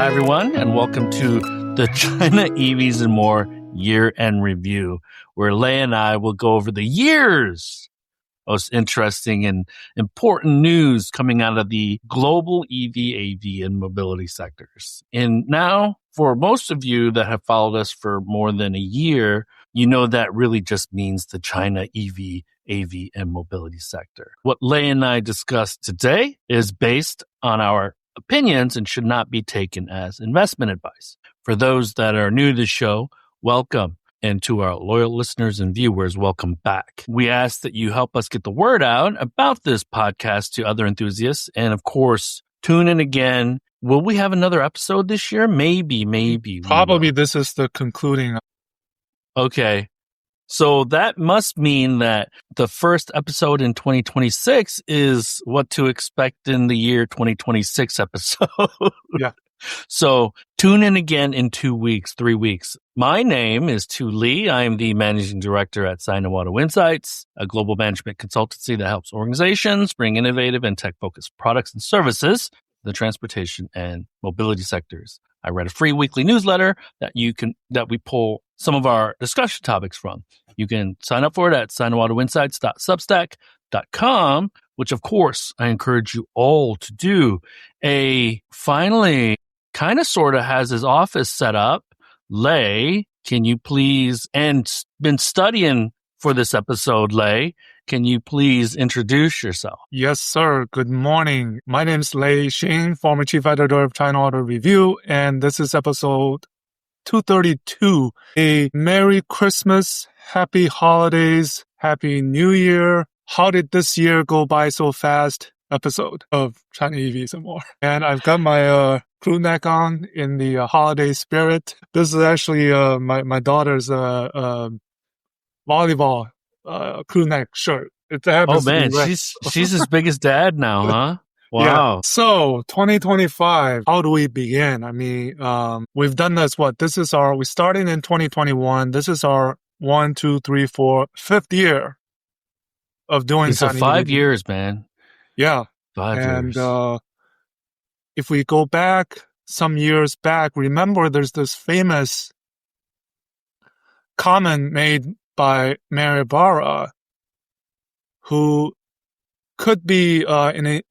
everyone, and welcome to the China EVs and More year-end review, where Lei and I will go over the year's most interesting and important news coming out of the global EV, AV, and mobility sectors. And now, for most of you that have followed us for more than a year, you know that really just means the China EV, AV, and mobility sector. What Lei and I discussed today is based on our opinions and should not be taken as investment advice. For those that are new to the show, welcome. And to our loyal listeners and viewers, welcome back. We ask that you help us get the word out about this podcast to other enthusiasts. And of course, tune in again. Will we have another episode this year? Maybe. Probably this is the concluding. Okay. So that must mean that the first episode in 2026 is what to expect in the year 2026 episode. Yeah. So tune in again in 2 weeks, 3 weeks. My name is Tu Lee. I am the managing director at Sino Insights, a global management consultancy that helps organizations bring innovative and tech-focused products and services to the transportation and mobility sectors. I write a free weekly newsletter that we pull some of our discussion topics from. You can sign up for it at sinoautoinsights.substack.com, which of course I encourage you all to do. Finally, kind of sort of has his office set up. Lei, can you please, and been studying for this episode, Lei, can you please introduce yourself? Yes, sir. Good morning. My name is Lei Xing, former chief editor of China Auto Review, and this is episode 232. A Merry Christmas, Happy Holidays, Happy New Year. How did this year go by so fast? Episode of China EVs and More. And I've got my crew neck on in the holiday spirit. This is actually my daughter's volleyball crew neck shirt. It happens Oh man, to be she's as big as dad now, huh? Wow. Yeah. So 2025, how do we begin? I mean, we've done this. We started in 2021. This is our 5th year of doing It's 5 years, man. Yeah. 5 years. And if we go back some years back, remember there's this famous comment made by Mary Barra, who could be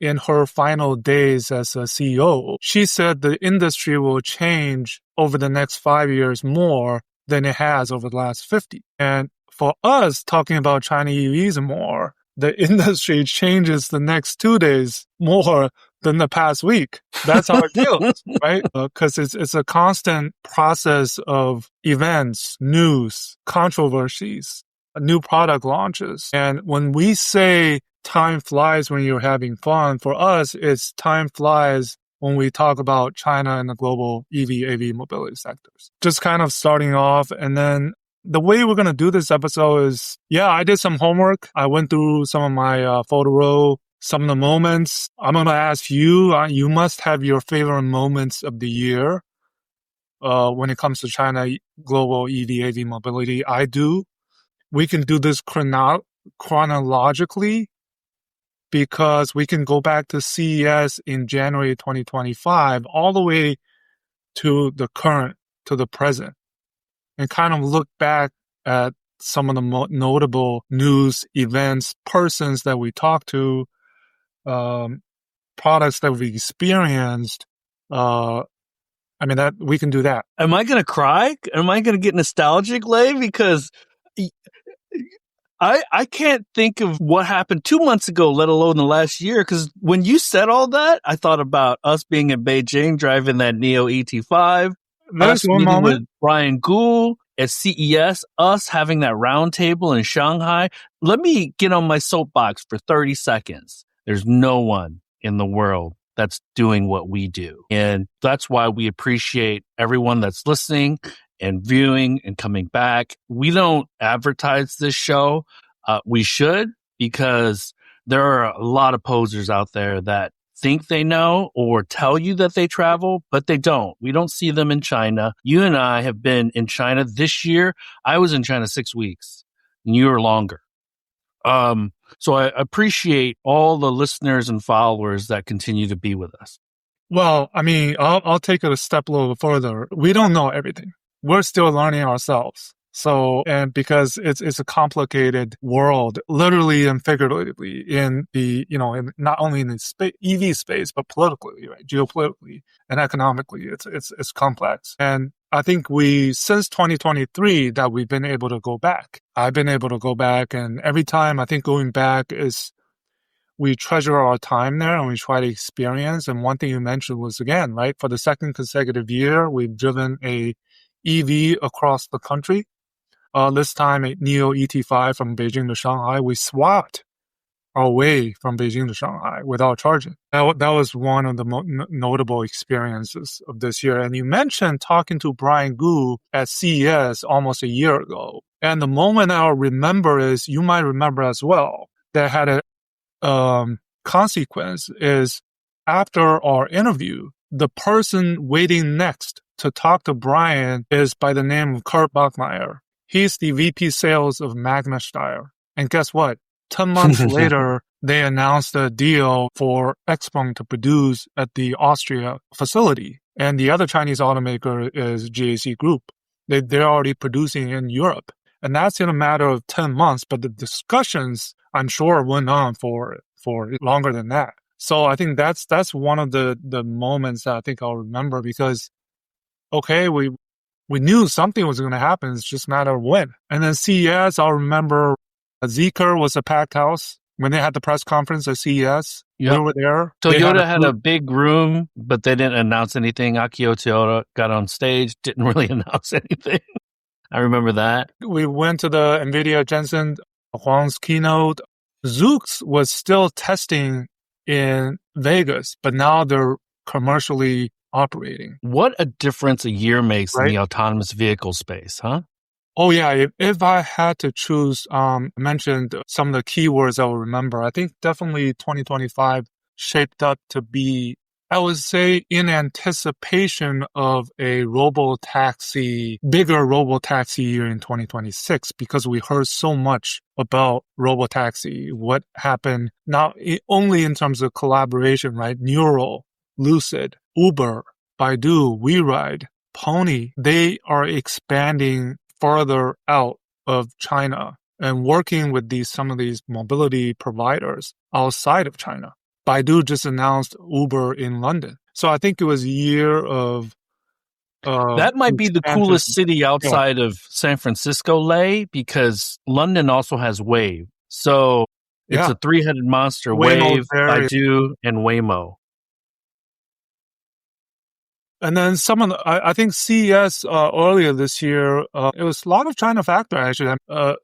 in her final days as a CEO. She said the industry will change over the next 5 years more than it has over the last 50. And for us, talking about China EVs and more, the industry changes the next 2 days more than the past week. That's how it feels, right? Because it's a constant process of events, news, controversies, new product launches. And when we say time flies when you're having fun, for us, it's time flies when we talk about China and the global EV, AV mobility sectors. Just kind of starting off, and then the way we're going to do this episode is, I did some homework. I went through some of my photo roll, some of the moments. I'm going to ask you, you must have your favorite moments of the year when it comes to China global EV, AV mobility. I do. We can do this chronologically because we can go back to CES in January 2025 all the way to the present, and kind of look back at some of the notable news, events, persons that we talked to, products that we experienced. That we can do that. Am I going to cry? Am I going to get nostalgic, Lei? Because I can't think of what happened 2 months ago, let alone the last year. Because when you said all that, I thought about us being in Beijing driving that Neo ET5. There's one moment with Brian Gould at CES, us having that round table in Shanghai. Let me get on my soapbox for 30 seconds. There's no one in the world that's doing what we do. And that's why we appreciate everyone that's listening and viewing and coming back. We don't advertise this show. We should, because there are a lot of posers out there that think they know or tell you that they travel, but they don't. We don't see them in China. You and I have been in China this year. I was in China 6 weeks, and you were longer. So I appreciate all the listeners and followers that continue to be with us. Well, I mean, I'll take it a step a little further. We don't know everything. We're still learning ourselves. So, and because it's a complicated world, literally and figuratively, in the, in not only in the EV space, but politically, right? Geopolitically and economically, it's complex. And I think since 2023 that we've been able to go back. I've been able to go back, and every time I think going back is, we treasure our time there and we try to experience. And one thing you mentioned was, again, right, for the second consecutive year, we've driven a EV across the country. This time a Neo ET5 from Beijing to Shanghai. We swapped our way from Beijing to Shanghai without charging. That was one of the notable experiences of this year. And you mentioned talking to Brian Gu at CES almost a year ago. And the moment I'll remember is, you might remember as well, that had a consequence is, after our interview, the person waiting next to talk to Brian is by the name of Kurt Bachmeier. He's the VP sales of Magna Steyr. And guess what? 10 months later, they announced a deal for XPeng to produce at the Austria facility. And the other Chinese automaker is GAC Group. They're already producing in Europe. And that's in a matter of 10 months, but the discussions, I'm sure, went on for longer than that. So I think that's one of the moments that I think I'll remember, because, okay, we knew something was going to happen. It's just a matter of when. And then CES, I'll remember Zeekr was a packed house when they had the press conference at CES. Yep. We were there. Toyota had a big room, but they didn't announce anything. Akio Toyota got on stage, didn't really announce anything. I remember that. We went to the NVIDIA Jensen Huang's keynote. Zoox was still testing in Vegas, but now they're commercially operating. What a difference a year makes Right? in the autonomous vehicle space, huh? Oh, yeah. If I had to choose, I mentioned some of the keywords I will remember. I think definitely 2025 shaped up to be, I would say, in anticipation of a bigger robotaxi year in 2026, because we heard so much about robotaxi, what happened, not only in terms of collaboration, right? Neural, Lucid, Uber, Baidu, WeRide, Pony, they are expanding further out of China and working with some of these mobility providers outside of China. Baidu just announced Uber in London. So I think it was a year of that might be the coolest city outside of San Francisco, Lei, because London also has Wave. So it's a three-headed monster, Wave, Baidu, and Waymo. And then I think CES earlier this year, it was a lot of China factory actually.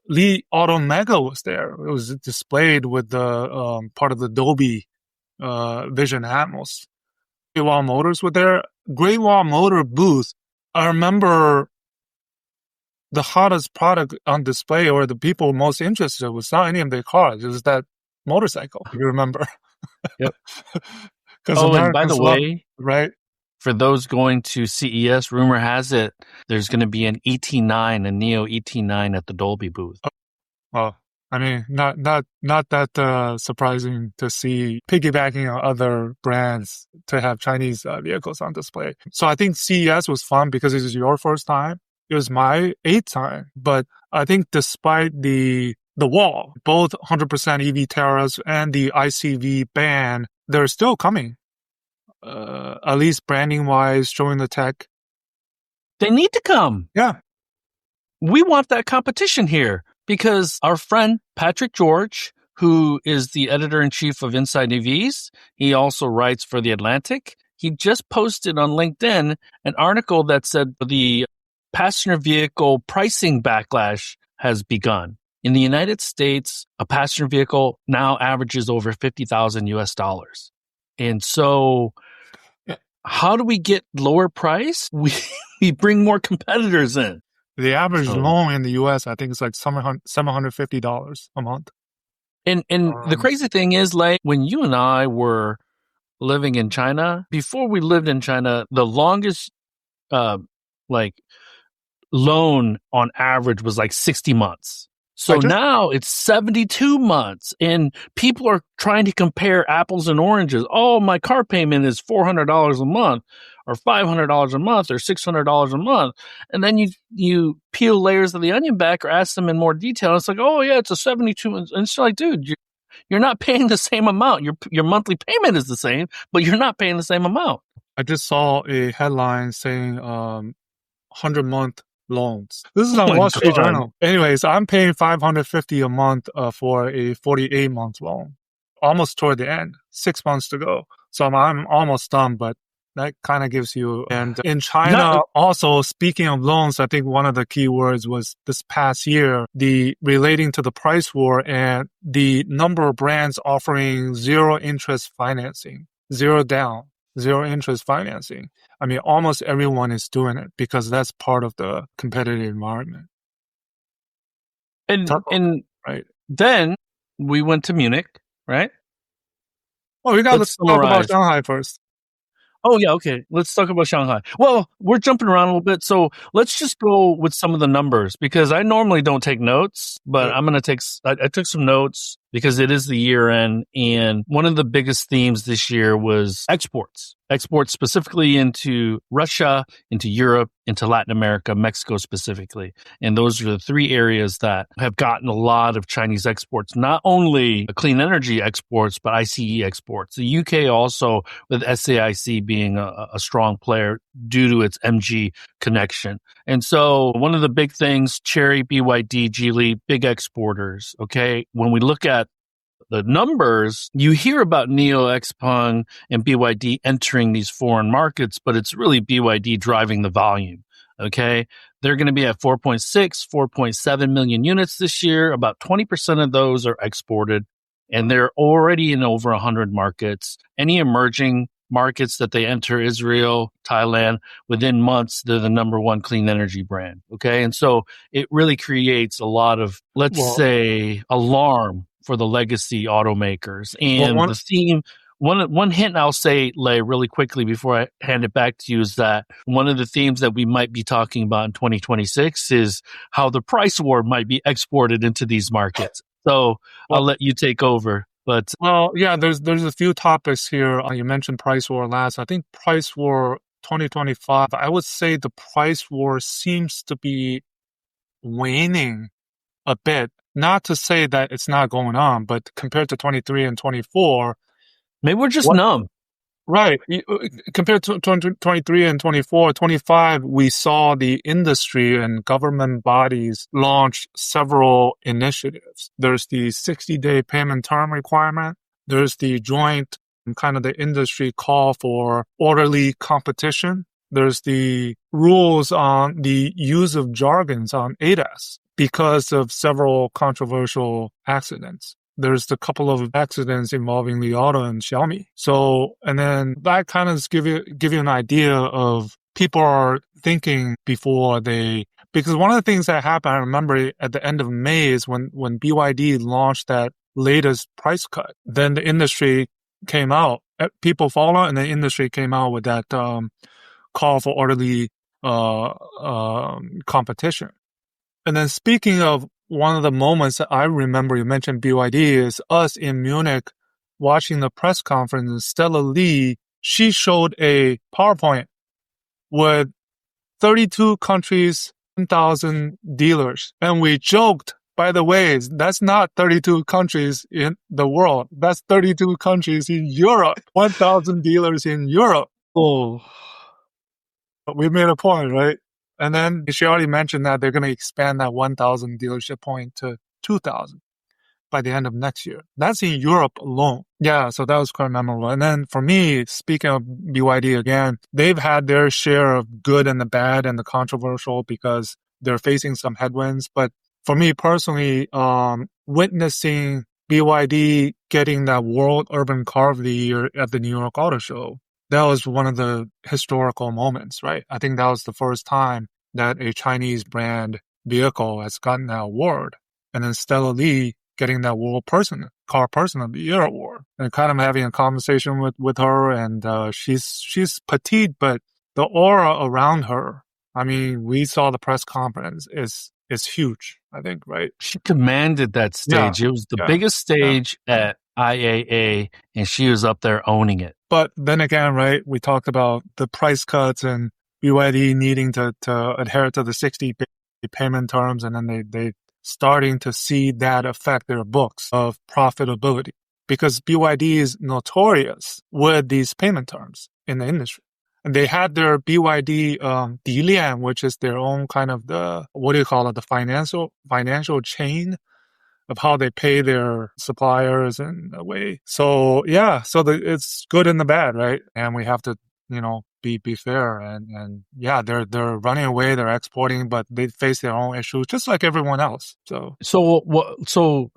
Li Automega was there. It was displayed with the part of the Dolby Vision Atmos. Great Wall Motors were there. Great Wall Motor booth. I remember the hottest product on display, or the people most interested, was not any of their cars. It was that motorcycle. You remember? Yep. And by the way, right? For those going to CES, rumor has it there's going to be an ET9, a Neo ET9 at the Dolby booth. Well, I mean, not that surprising to see, piggybacking on other brands, to have Chinese vehicles on display. So I think CES was fun because it was your first time. It was my 8th time. But I think despite the wall, both 100% EV tariffs and the ICV ban, they're still coming. At least branding-wise, showing the tech. They need to come. Yeah. We want that competition here, because our friend Patrick George, who is the editor-in-chief of Inside EVs, he also writes for The Atlantic. He just posted on LinkedIn an article that said the passenger vehicle pricing backlash has begun. In the United States, a passenger vehicle now averages over $50,000 US. And so how do we get lower price? We bring more competitors in. The average loan in the US, I think, is like $750 a month. And the crazy thing is, like, when you and I were living in China, before we lived in China, the longest loan on average was like 60 months. So now it's 72 months and people are trying to compare apples and oranges. Oh, my car payment is $400 a month or $500 a month or $600 a month. And then you peel layers of the onion back or ask them in more detail. It's like, oh yeah, it's a 72 months. And it's like, dude, you're not paying the same amount. Your monthly payment is the same, but you're not paying the same amount. I just saw a headline saying 100-month loans. This is on Wall Street Journal. Anyways, I'm paying $550 a month for a 48-month loan. Almost toward the end, 6 months to go. So I'm almost done, but that kind of gives you. And in China, also speaking of loans, I think one of the key words was this past year, the relating to the price war and the number of brands offering zero interest financing, zero down, zero interest financing. I mean, almost everyone is doing it because that's part of the competitive environment. And right. Then we went to Munich, right? Well, we got to talk about Shanghai first. Oh, yeah, okay. Let's talk about Shanghai. Well, we're jumping around a little bit, so let's just go with some of the numbers because I normally don't take notes, but I'm going to take I took some notes because it is the year end, and one of the biggest themes this year was exports specifically into Russia, into Europe, into Latin America, Mexico specifically. And those are the three areas that have gotten a lot of Chinese exports, not only clean energy exports, but ICE exports. The UK also, with SAIC being a strong player due to its MG connection. And so one of the big things, Chery, BYD, Geely, big exporters, okay? When we look at the numbers, you hear about NIO, XPeng, and BYD entering these foreign markets, but it's really BYD driving the volume, okay? They're going to be at 4.6, 4.7 million units this year. About 20% of those are exported, and they're already in over 100 markets. Any emerging markets that they enter, Israel, Thailand, within months, they're the number one clean energy brand, okay? And so it really creates a lot of, let's say, alarm for the legacy automakers. And the theme, one hint I'll say, Lei, really quickly before I hand it back to you is that one of the themes that we might be talking about in 2026 is how the price war might be exported into these markets. So I'll let you take over. But there's a few topics here. You mentioned price war last. I think price war 2025, I would say the price war seems to be waning a bit. Not to say that it's not going on, but compared to 23 and 24, maybe we're just numb. Right. Compared to 23 and 24, 25, we saw the industry and government bodies launch several initiatives. There's the 60-day payment term requirement. There's the joint kind of the industry call for orderly competition. There's the rules on the use of jargons on ADAS because of several controversial accidents. There's a couple of accidents involving Li Auto and Xiaomi. So, and then that kind of give you an idea of people are thinking before because one of the things that happened, I remember at the end of May is when BYD launched that latest price cut. Then the industry came out, people followed, and the industry came out with that call for orderly competition. And then speaking of one of the moments that I remember, you mentioned BYD, is us in Munich watching the press conference, and Stella Lee, she showed a PowerPoint with 32 countries, 1,000 dealers. And we joked, by the way, that's not 32 countries in the world. That's 32 countries in Europe, 1,000 dealers in Europe. Oh, but we made a point, right? And then she already mentioned that they're going to expand that 1,000 dealership point to 2,000 by the end of next year. That's in Europe alone. Yeah, so that was quite memorable. And then for me, speaking of BYD again, they've had their share of good and the bad and the controversial because they're facing some headwinds. But for me personally, witnessing BYD getting that World Urban Car of the Year at the New York Auto Show, that was one of the historical moments, right? I think that was the first time that a Chinese brand vehicle has gotten that award. And then Stella Lee getting that Car Person of the Year award. And kind of having a conversation with her. And she's petite, but the aura around her, I mean, we saw the press conference is huge. I think, right? She commanded that stage. It was the biggest stage at IAA, and she was up there owning it. But then again, right, we talked about the price cuts and BYD needing to adhere to the 60 payment terms, and then they starting to see that affect their books of profitability, because BYD is notorious with these payment terms in the industry. And they had their BYD Dilian, which is their own kind of the financial chain of how they pay their suppliers in a way. So yeah, it's good and the bad, right? And we have to, be fair, and yeah, they're running away, they're exporting, but they face their own issues just like everyone else. So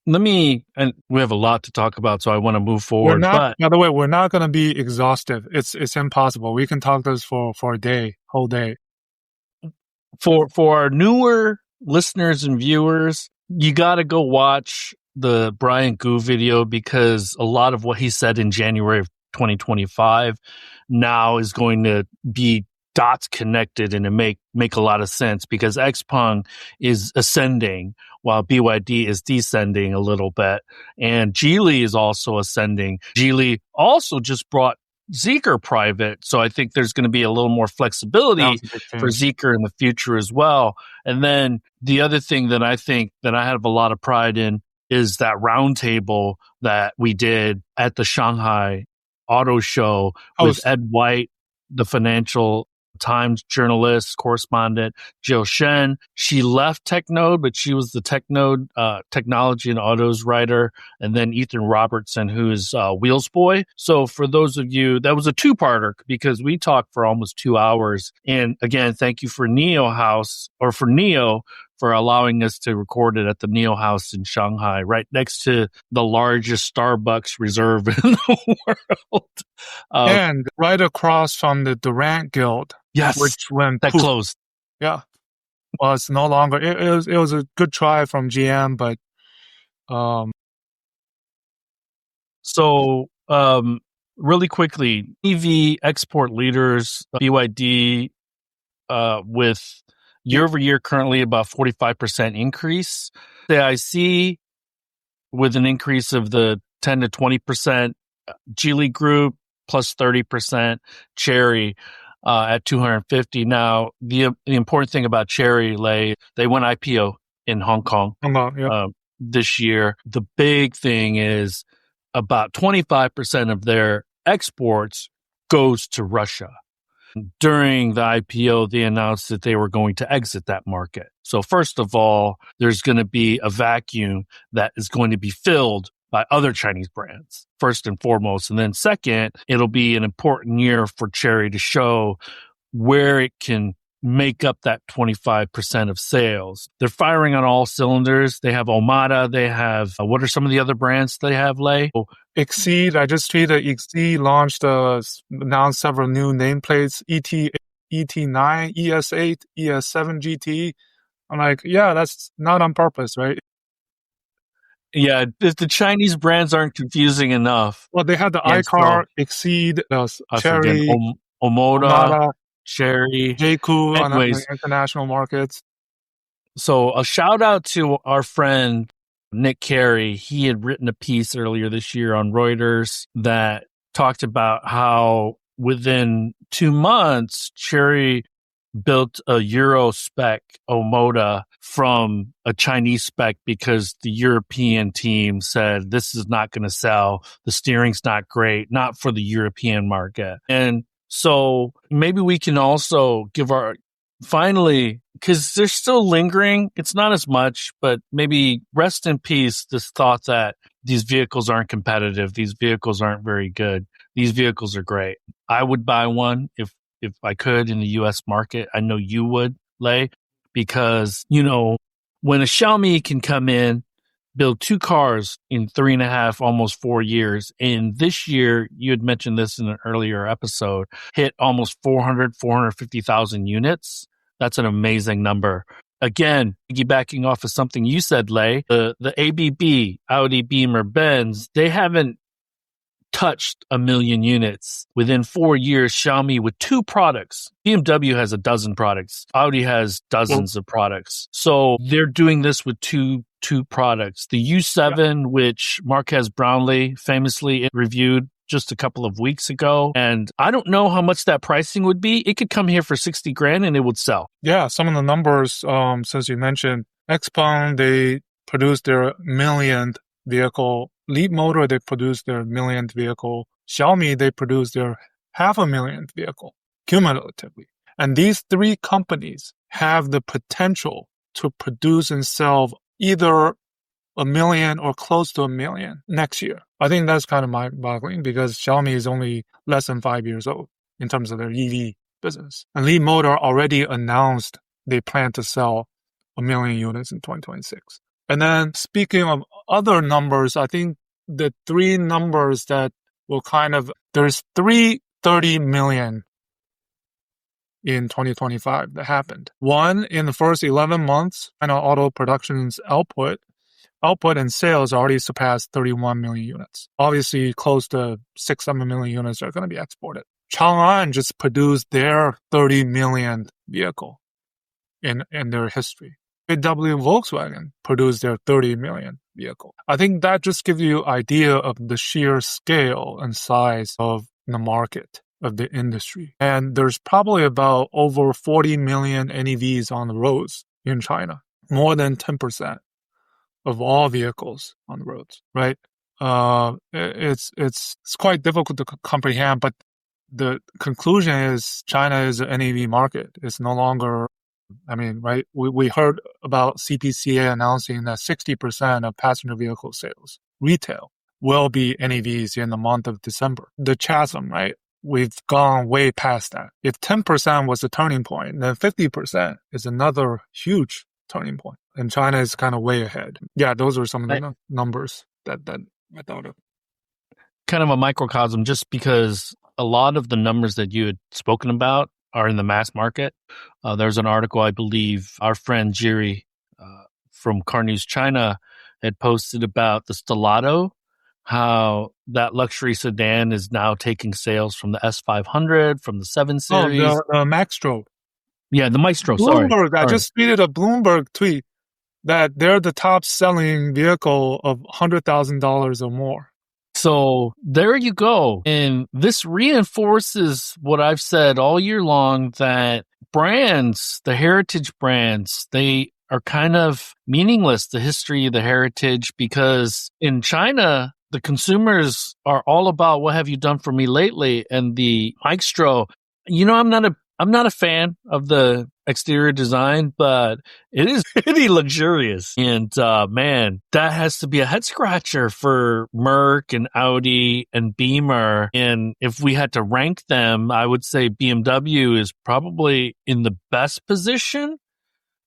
let me, and we have a lot to talk about, so I want to move forward. By the way, we're not going to be exhaustive. It's impossible. We can talk this for a whole day. For our newer listeners and viewers, you got to go watch the Brian Gu video, because a lot of what he said in January of 2025 now is going to be dots connected and to make a lot of sense, because XPeng is ascending while BYD is descending a little bit, and Geely is also ascending. Geely also just brought Zeekr private, so I think there's going to be a little more flexibility for Zeekr in the future as well. And then the other thing that I think that I have a lot of pride in is that roundtable that we did at the Shanghai Auto Show with Ed White, the Financial Times journalist, correspondent, Jill Shen. She left TechNode, but she was the TechNode technology and autos writer, and then Ethan Robertson, who is Wheels Boy. So for those of you, that was a two-parter, because we talked for almost 2 hours. And again, thank you for Neo for allowing us to record it at the Neo House in Shanghai, right next to the largest Starbucks reserve in the world. And right across from the Durant Guild. Yes, which went that closed. Yeah. Well, it's no longer. It was a good try from GM, but So really quickly, EV export leaders, BYD, with year over year currently about 45% increase. AIC with an increase of the 10 to 20%. Geely Group plus 30%. Chery at 250. Now, the important thing about Chery, they went IPO in Hong Kong this year. The big thing is about 25% of their exports goes to Russia. During the IPO, they announced that they were going to exit that market. So first of all, there's going to be a vacuum that is going to be filled by other Chinese brands, first and foremost. And then second, it'll be an important year for Chery to show where it can make up that 25% of sales. They're firing on all cylinders. They have Omada. They have, what are some of the other brands they have, Lei? Exceed. I just tweeted Exceed launched, announced several new nameplates, ET9, ES8, ES7 GT. I'm like, yeah, that's not on purpose, right? Yeah, if the Chinese brands aren't confusing enough. Well, they had the iCar, Exceed, Chery, Omada, Chery, JQ on the international markets. So a shout out to our friend Nick Carey. He had written a piece earlier this year on Reuters that talked about how within 2 months, Chery built a Euro spec Omoda from a Chinese spec because the European team said, this is not going to sell. The steering's not great, not for the European market. And so maybe we can also give finally, because they're still lingering, it's not as much, but maybe rest in peace, this thought that these vehicles aren't competitive. These vehicles aren't very good. These vehicles are great. I would buy one if I could in the US market. I know you would, Lei, because, when a Xiaomi can come in, build 2 cars in 3.5, almost 4 years. And this year, you had mentioned this in an earlier episode, hit almost 450,000 units. That's an amazing number. Again, piggybacking off of something you said, Lei, the ABB, Audi, Beamer, Benz, they haven't touched 1 million units. Within 4 years, Xiaomi with 2 products. BMW has a dozen products. Audi has dozens of products. So they're doing this with two products. The U7, which Marquez Brownlee famously reviewed just a couple of weeks ago. And I don't know how much that pricing would be. It could come here for 60 grand and it would sell. Yeah, some of the numbers, since you mentioned XPeng, they produced their millionth vehicle. Leapmotor, they produced their millionth vehicle. Xiaomi, they produced their 500,000th vehicle cumulatively. And these 3 companies have the potential to produce and sell either 1 million or close to 1 million next year. I think that's kind of mind-boggling because Xiaomi is only less than 5 years old in terms of their EV business. And Leapmotor already announced they plan to sell 1 million units in 2026. And then speaking of other numbers, I think the 3 numbers that will there's 330 million in 2025 that happened. One, in the first 11 months, China auto production's output and sales already surpassed 31 million units. Obviously, close to 6-7 million units are going to be exported. Chang'an just produced their 30 millionth vehicle in their history. Baidu and Volkswagen produced their 30 million vehicle. I think that just gives you an idea of the sheer scale and size of the market, of the industry. And there's probably about over 40 million NEVs on the roads in China, more than 10% of all vehicles on the roads, right? It's quite difficult to comprehend, but the conclusion is China is an NEV market. It's no longer, right? We heard about CPCA announcing that 60% of passenger vehicle sales, retail, will be NEVs in the month of December. The chasm, right? We've gone way past that. If 10% was the turning point, then 50% is another huge turning point. And China is kind of way ahead. Yeah, those are some of the numbers that I thought of. Kind of a microcosm, just because a lot of the numbers that you had spoken about are in the mass market. There's an article, I believe, our friend Jiri from Car News China had posted about the Stellato, how that luxury sedan is now taking sales from the S500, from the 7 Series. Oh, the Maxtro. Yeah, the Maestro, Bloomberg, sorry. I just tweeted a Bloomberg tweet that they're the top selling vehicle of $100,000 or more. So there you go. And this reinforces what I've said all year long, that brands, the heritage brands, they are kind of meaningless, the history, the heritage, because in China, the consumers are all about what have you done for me lately. And the Maestro, I'm not a fan of the exterior design, but it is pretty luxurious. And man, that has to be a head scratcher for Merc and Audi and Beamer. And if we had to rank them, I would say BMW is probably in the best position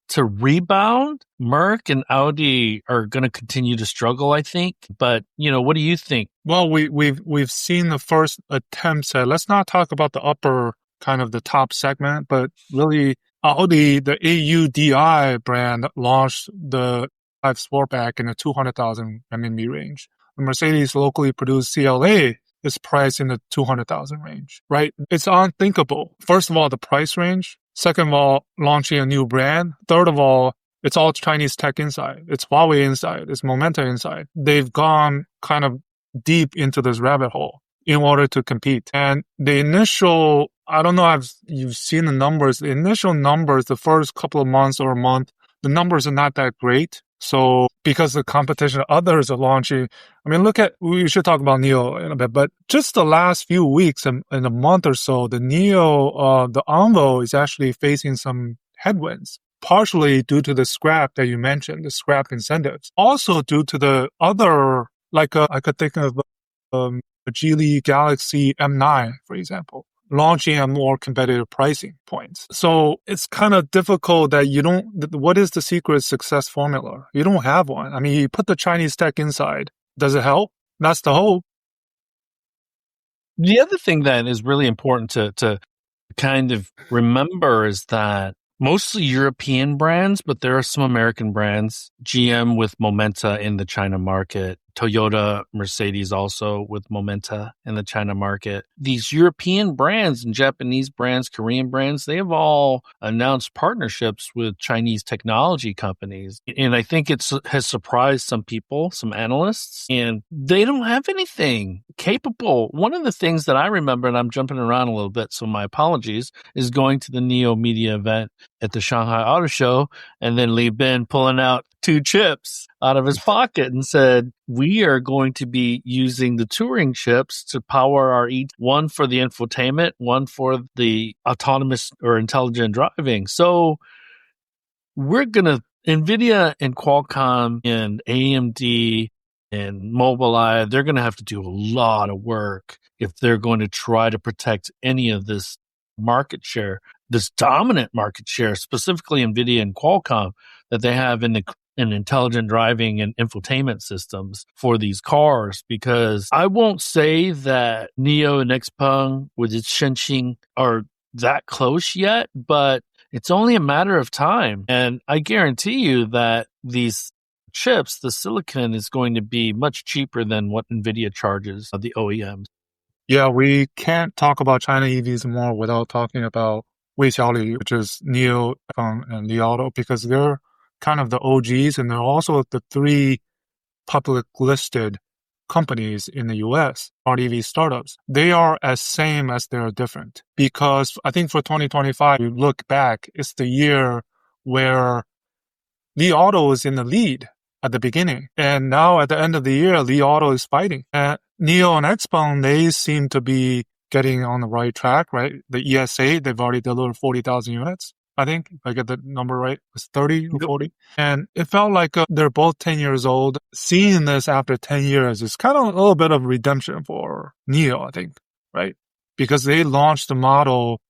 to rebound. Merc and Audi are going to continue to struggle, I think. But, what do you think? Well, we've seen the first attempts at, let's not talk about the upper kind of the top segment, but really Audi, the AUDI brand, launched the 5 Sportback in the 200,000 RMB range. The Mercedes locally produced CLA is priced in the 200,000 range, right? It's unthinkable. First of all, the price range. Second of all, launching a new brand. Third of all, it's all Chinese tech inside. It's Huawei inside. It's Momenta inside. They've gone kind of deep into this rabbit hole in order to compete. And the initial, I don't know if you've seen the numbers, the initial numbers, the first couple of months or a month, the numbers are not that great. So because the competition, others are launching. We should talk about NIO in a bit, but just the last few weeks and in a month or so, the NIO, the Envo is actually facing some headwinds, partially due to the scrap that you mentioned, the scrap incentives. Also due to the other, I could think of a Geely Galaxy M9, for example, launching at more competitive pricing points. So it's kind of difficult that what is the secret success formula? You don't have one. You put the Chinese tech inside. Does it help? That's the hope. The other thing that is really important to kind of remember is that mostly European brands, but there are some American brands. GM with Momenta in the China market. Toyota, Mercedes also with Momenta in the China market. These European brands and Japanese brands, Korean brands, they have all announced partnerships with Chinese technology companies. And I think it has surprised some people, some analysts, and they don't have anything capable. One of the things that I remember, and I'm jumping around a little bit, so my apologies, is going to the Neo Media event at the Shanghai Auto Show, and then Li Bin pulling out 2 chips out of his pocket and said, we are going to be using the Turing chips to power our one for the infotainment, one for the autonomous or intelligent driving. So we're going to, NVIDIA and Qualcomm and AMD and Mobileye, they're going to have to do a lot of work if they're going to try to protect any of this market share, this dominant market share, specifically NVIDIA and Qualcomm, that they have in intelligent driving and infotainment systems for these cars. Because I won't say that Neo and XPeng with its Shenxing are that close yet, but it's only a matter of time. And I guarantee you that these chips, the silicon, is going to be much cheaper than what NVIDIA charges the OEMs. Yeah, we can't talk about China EVs more without talking about Weixiaoli, which is Neo, and Li Auto, because they're kind of the OGs, and they're also the 3 public listed companies in the US, smart EV startups. They are as same as they're different, because I think for 2025, you look back, it's the year where Li Auto is in the lead at the beginning. And now at the end of the year, Li Auto is fighting. And Neo and XPeng, they seem to be getting on the right track, right? The ESA, they've already delivered 40,000 units. I think, if I get the number right, it's 30 or 40. And it felt like they're both 10 years old. Seeing this after 10 years is kind of a little bit of redemption for Neo, I think, right? Because they launched a model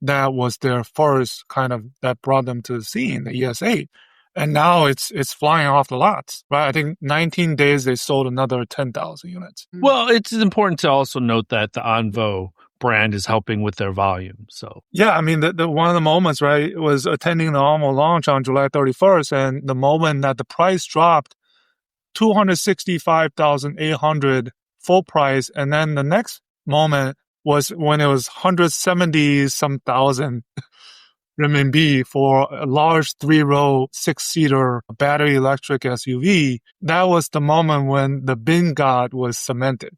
that was their first kind of, that brought them to the scene, the ES8. And now it's flying off the lots, right? I think 19 days they sold another 10,000 units. Well, it's important to also note that the Anvo brand is helping with their volume. So yeah, I mean, the one of the moments, right, was attending the Almo launch on July 31st, and the moment that the price dropped 265,800 full price, and then the next moment was when it was 170 some thousand renminbi for a large 3-row, 6-seater battery electric SUV. That was the moment when the Bin God was cemented.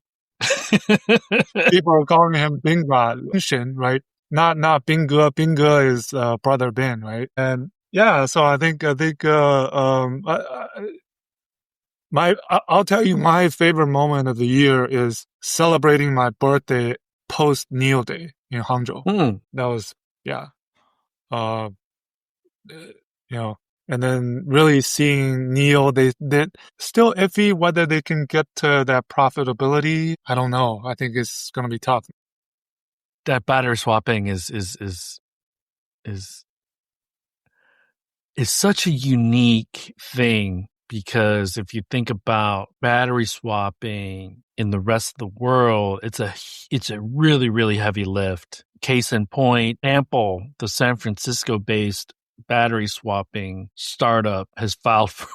People are calling him Bin God, right? Not Bin Ge. Bin Ge is brother Bin, right? And yeah, so I think I'll tell you, my favorite moment of the year is celebrating my birthday post Neo Day in Hangzhou. That was, yeah. And then really seeing Neo, they still iffy whether they can get to that profitability. I don't know. I think it's going to be tough. That battery swapping is such a unique thing, because if you think about battery swapping in the rest of the world, it's a really, really heavy lift. Case in point, Ample, the San Francisco-based battery swapping startup, has filed for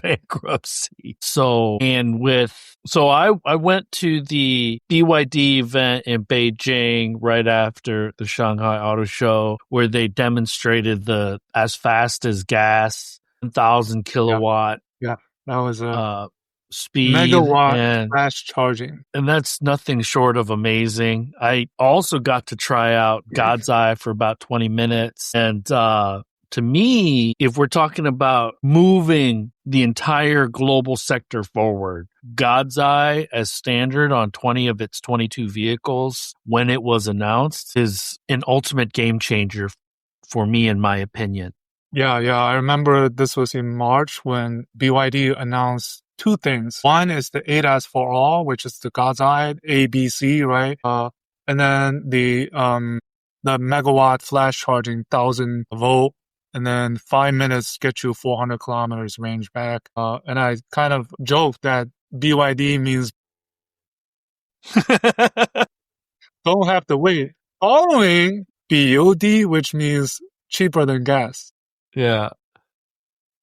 bankruptcy. So I went to the BYD event in Beijing right after the Shanghai Auto Show, where they demonstrated the as fast as gas 1,000 kilowatt. Yeah, that was a speed megawatt and fast charging. And that's nothing short of amazing. I also got to try out God's Eye for about 20 minutes. And to me, if we're talking about moving the entire global sector forward, God's Eye as standard on 20 of its 22 vehicles when it was announced is an ultimate game changer for me, in my opinion. Yeah. I remember this was in March when BYD announced 2 things. One is the ADAS for all, which is the God's Eye, ABC, right? And then the megawatt flash charging 1,000 volt, and then 5 minutes get you 400 kilometers range back. And I kind of joked that BYD means don't have to wait. Following BOD, which means cheaper than gas. Yeah.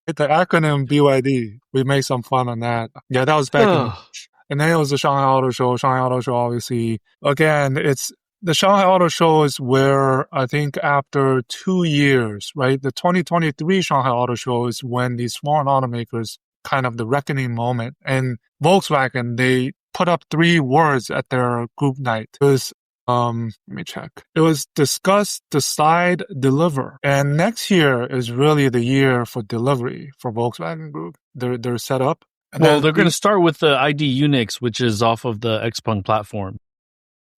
The acronym BYD, we made some fun on that. Yeah, that was back in March. And then it was the Shanghai Auto Show. Shanghai Auto Show, obviously, again, the Shanghai Auto Show is where I think after 2 years, right, the 2023 Shanghai Auto Show is when these foreign automakers kind of the reckoning moment. And Volkswagen, they put up 3 words at their group night. It was let me check. It was discuss, decide, deliver. And next year is really the year for delivery for Volkswagen Group. They're set up. And well, they're going to start with the ID Unix, which is off of the XPeng platform.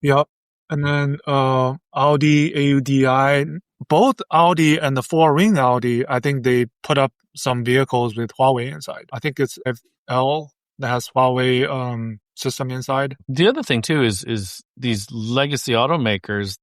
Yep. And then Audi, AUDI, both Audi and the 4-ring Audi, I think they put up some vehicles with Huawei inside. I think it's FL that has Huawei system inside. The other thing too is these legacy automakers,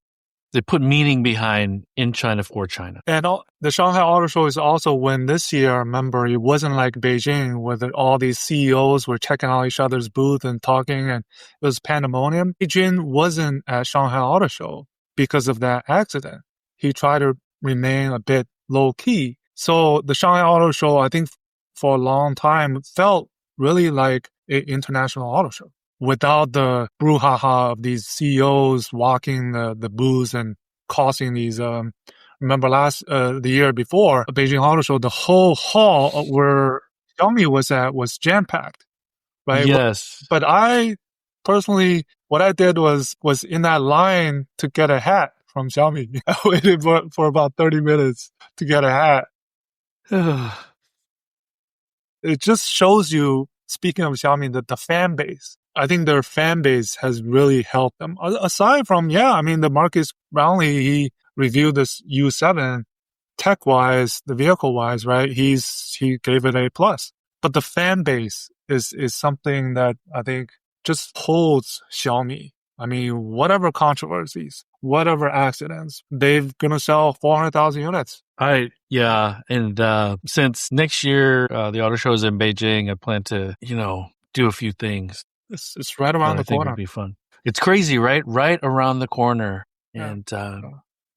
they put meaning behind in China for China. And the Shanghai Auto Show is also when this year, remember, it wasn't like Beijing where all these CEOs were checking out each other's booth and talking, and it was pandemonium. Beijing wasn't at Shanghai Auto Show because of that accident. He tried to remain a bit low key. So the Shanghai Auto Show, I think for a long time, felt really like an international auto show without the brouhaha of these CEOs walking the booths and causing these. Remember the year before Beijing Auto Show, the whole hall where Xiaomi was at was jam packed, right? Yes. But I personally, what I did was in that line to get a hat from Xiaomi. I waited for about 30 minutes to get a hat. It just shows you, speaking of Xiaomi, that the fan base, I think their fan base has really helped them. Aside from, the Marcus Brownlee, he reviewed this U7 tech-wise, the vehicle-wise, right? He gave it A+. But the fan base is something that I think just holds Xiaomi. I mean, whatever controversies, whatever accidents, they're going to sell 400,000 units. And since next year, the auto show is in Beijing, I plan to, do a few things. It's right around the corner. I think it'll be fun. It's crazy, right? Right around the corner. Yeah. And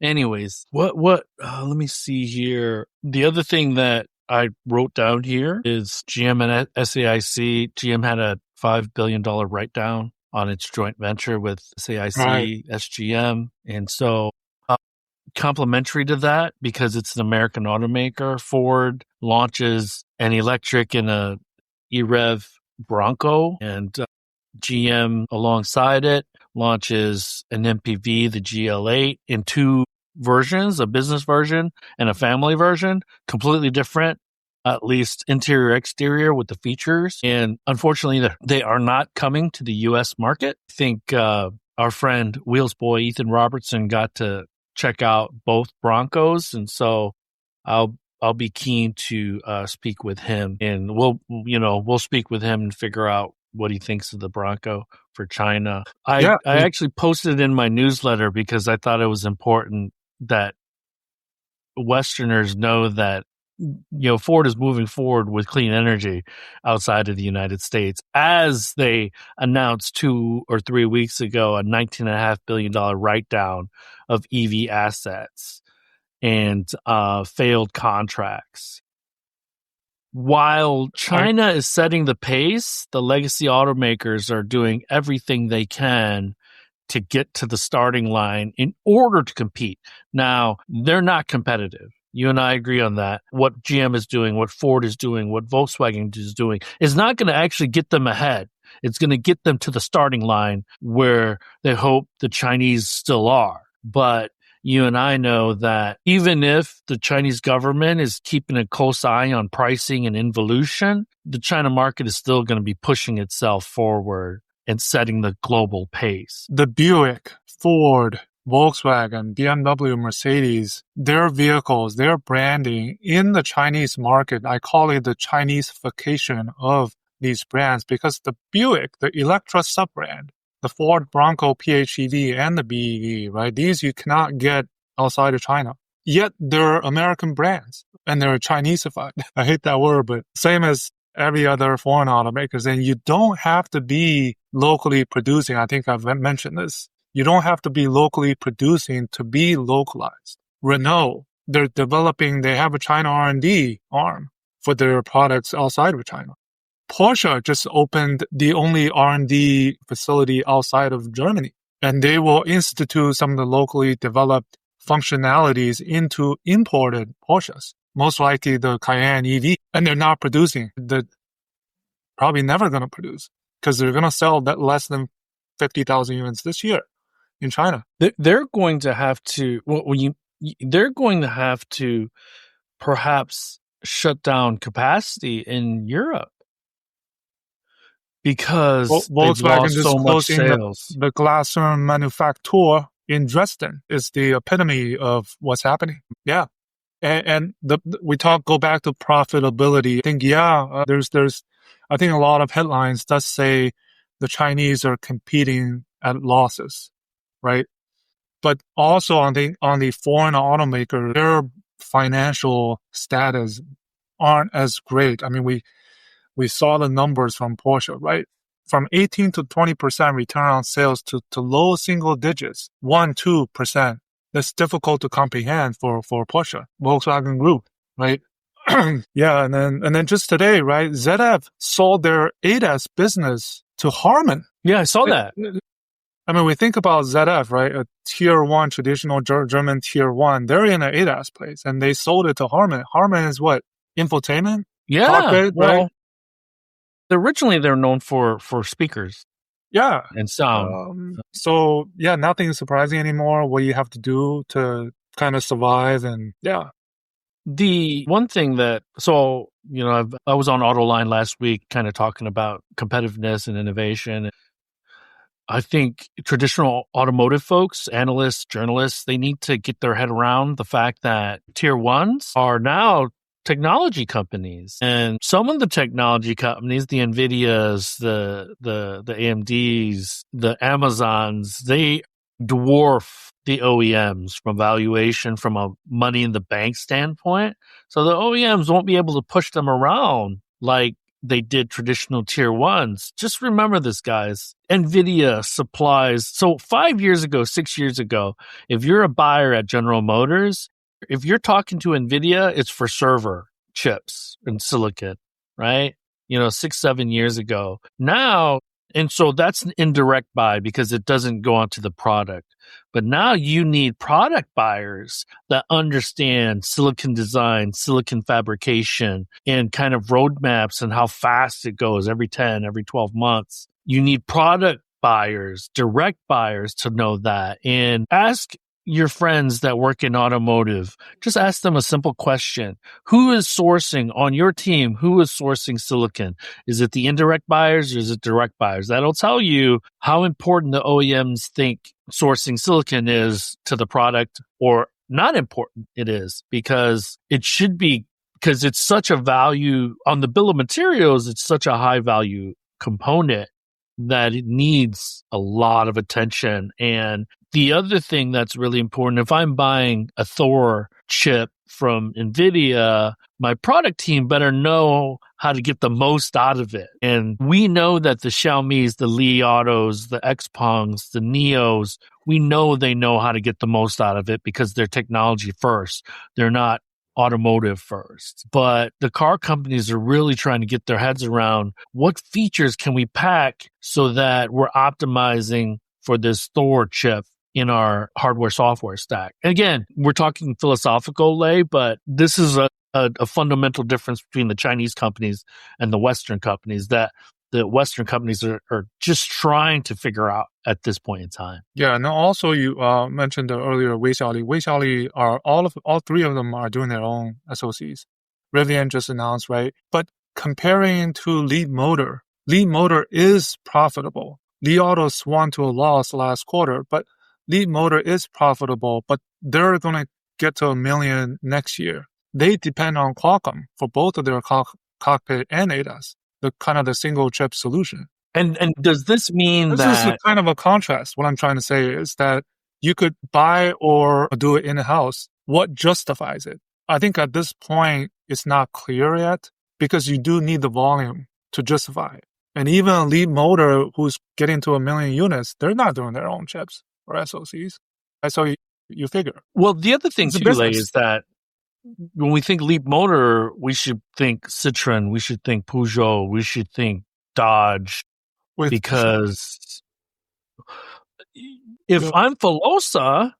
anyways, what let me see here. The other thing that I wrote down here is GM and SAIC. GM had a $5 billion write-down on its joint venture with SAIC, right. SGM. And so complementary to that, because it's an American automaker, Ford launches an electric and a EREV Bronco, and GM alongside it launches an MPV, the GL8, in 2 versions, a business version and a family version, completely different, at least interior, exterior with the features. And unfortunately, they are not coming to the U.S. market. I think our friend Wheels Boy, Ethan Robertson, got to check out both Broncos. And so I'll be keen to speak with him, and we'll speak with him and figure out what he thinks of the Bronco for China. I actually posted it in my newsletter because I thought it was important that Westerners know that Ford is moving forward with clean energy outside of the United States, as they announced 2 or 3 weeks ago a $19.5 billion write-down of EV assets and failed contracts. While China is setting the pace, the legacy automakers are doing everything they can to get to the starting line in order to compete. Now, they're not competitive. You and I agree on that. What GM is doing, what Ford is doing, what Volkswagen is doing is not going to actually get them ahead. It's going to get them to the starting line where they hope the Chinese still are. But you and I know that even if the Chinese government is keeping a close eye on pricing and involution, the China market is still going to be pushing itself forward and setting the global pace. The Buick, Ford, Volkswagen, BMW, Mercedes, their vehicles, their branding in the Chinese market, I call it the Chineseification of these brands, because the Buick, the Electra sub-brand, the Ford Bronco PHEV and the BEV, right? These you cannot get outside of China. Yet they're American brands and they're Chineseified. I hate that word, but same as every other foreign automakers. And you don't have to be locally producing. I think I've mentioned this. You don't have to be locally producing to be localized. Renault, they have a China R&D arm. for their products outside of China. Porsche just opened the only R&D facility outside of Germany, and they will institute some of the locally developed functionalities into imported Porsches, most likely the Cayenne EV, and they're not producing. They're probably never going to produce because they're going to sell that less than 50,000 units this year in China. They're going to have to, they're going to have to perhaps shut down capacity in Europe because they've Volkswagen lost just so much closing sales. the Glasser manufacture in Dresden is the epitome of what's happening. Yeah. And we go back to profitability. I think, there's, I think a lot of headlines does say the Chinese are competing at losses, right? But also on the foreign automaker, their financial status aren't as great. I mean, we saw the numbers from Porsche, right? From 18 to 20% return on sales to low single digits, 1-2%. That's difficult to comprehend for Porsche, Volkswagen Group, right? Yeah, and then just today, right? ZF sold their ADAS business to Harman. Yeah, I saw that. I mean, we think about ZF, right? A tier one, traditional German tier one. They're in an ADAS place, and they sold it to Harman. Harman is what? Infotainment? Yeah, cockpit, well, right? Originally they're known for speakers. Yeah. And sound. So, yeah, nothing is surprising anymore. What you have to do to kind of survive, and yeah. The one thing that, I was on Autoline last week kind of talking about competitiveness and innovation. I think traditional automotive folks, analysts, journalists, they need to get their head around the fact that tier ones are now technology companies. And some of the technology companies, the NVIDIAs, the AMDs, the Amazons, they dwarf the OEMs from valuation, from a money in the bank standpoint. So the OEMs won't be able to push them around like they did traditional tier ones. Just remember this, guys. NVIDIA supplies. So 5 years ago, 6 years ago, if you're a buyer at General Motors, if you're talking to NVIDIA, it's for server chips and silicon, right? 6, 7 years ago. Now, and so that's an indirect buy because it doesn't go onto the product. But now you need product buyers that understand silicon design, silicon fabrication, and kind of roadmaps and how fast it goes every 10, every 12 months. You need product buyers, direct buyers to know that. And ask your friends that work in automotive, just ask them a simple question. Who is sourcing on your team? Who is sourcing silicon? Is it the indirect buyers or is it direct buyers? That'll tell you how important the OEMs think sourcing silicon is to the product, or not important it is, because it should be, because it's such a value on the bill of materials. It's such a high value component that it needs a lot of attention. And the other thing that's really important, if I'm buying a Thor chip from NVIDIA, my product team better know how to get the most out of it. And we know that the Xiaomis, the Li Autos, the XPengs, the Neos, we know they know how to get the most out of it because they're technology first. They're not automotive first. But the car companies are really trying to get their heads around what features can we pack so that we're optimizing for this Thor chip in our hardware software stack. And again, we're talking philosophical, Lei, but this is a fundamental difference between the Chinese companies and the Western companies that the Western companies are just trying to figure out at this point in time. Yeah, and also you mentioned earlier Weixiaoli. Weixiaoli are all three of them are doing their own SoCs. Rivian just announced, right? But comparing to Lead Motor is profitable. Li Auto swung to a loss last quarter, but Lead Motor is profitable, but they're going to get to 1 million next year. They depend on Qualcomm for both of their cockpit and ADAS, the single chip solution. And does this mean this is kind of a contrast? What I'm trying to say is that you could buy or do it in-house. What justifies it? I think at this point, it's not clear yet because you do need the volume to justify it. And even a Lead Motor who's getting to 1 million units, they're not doing their own chips or SoCs. So you figure. Well, the other thing too, Lei, is that when we think Leapmotor, we should think Citroen, we should think Peugeot, we should think Dodge, because if I'm Filosa,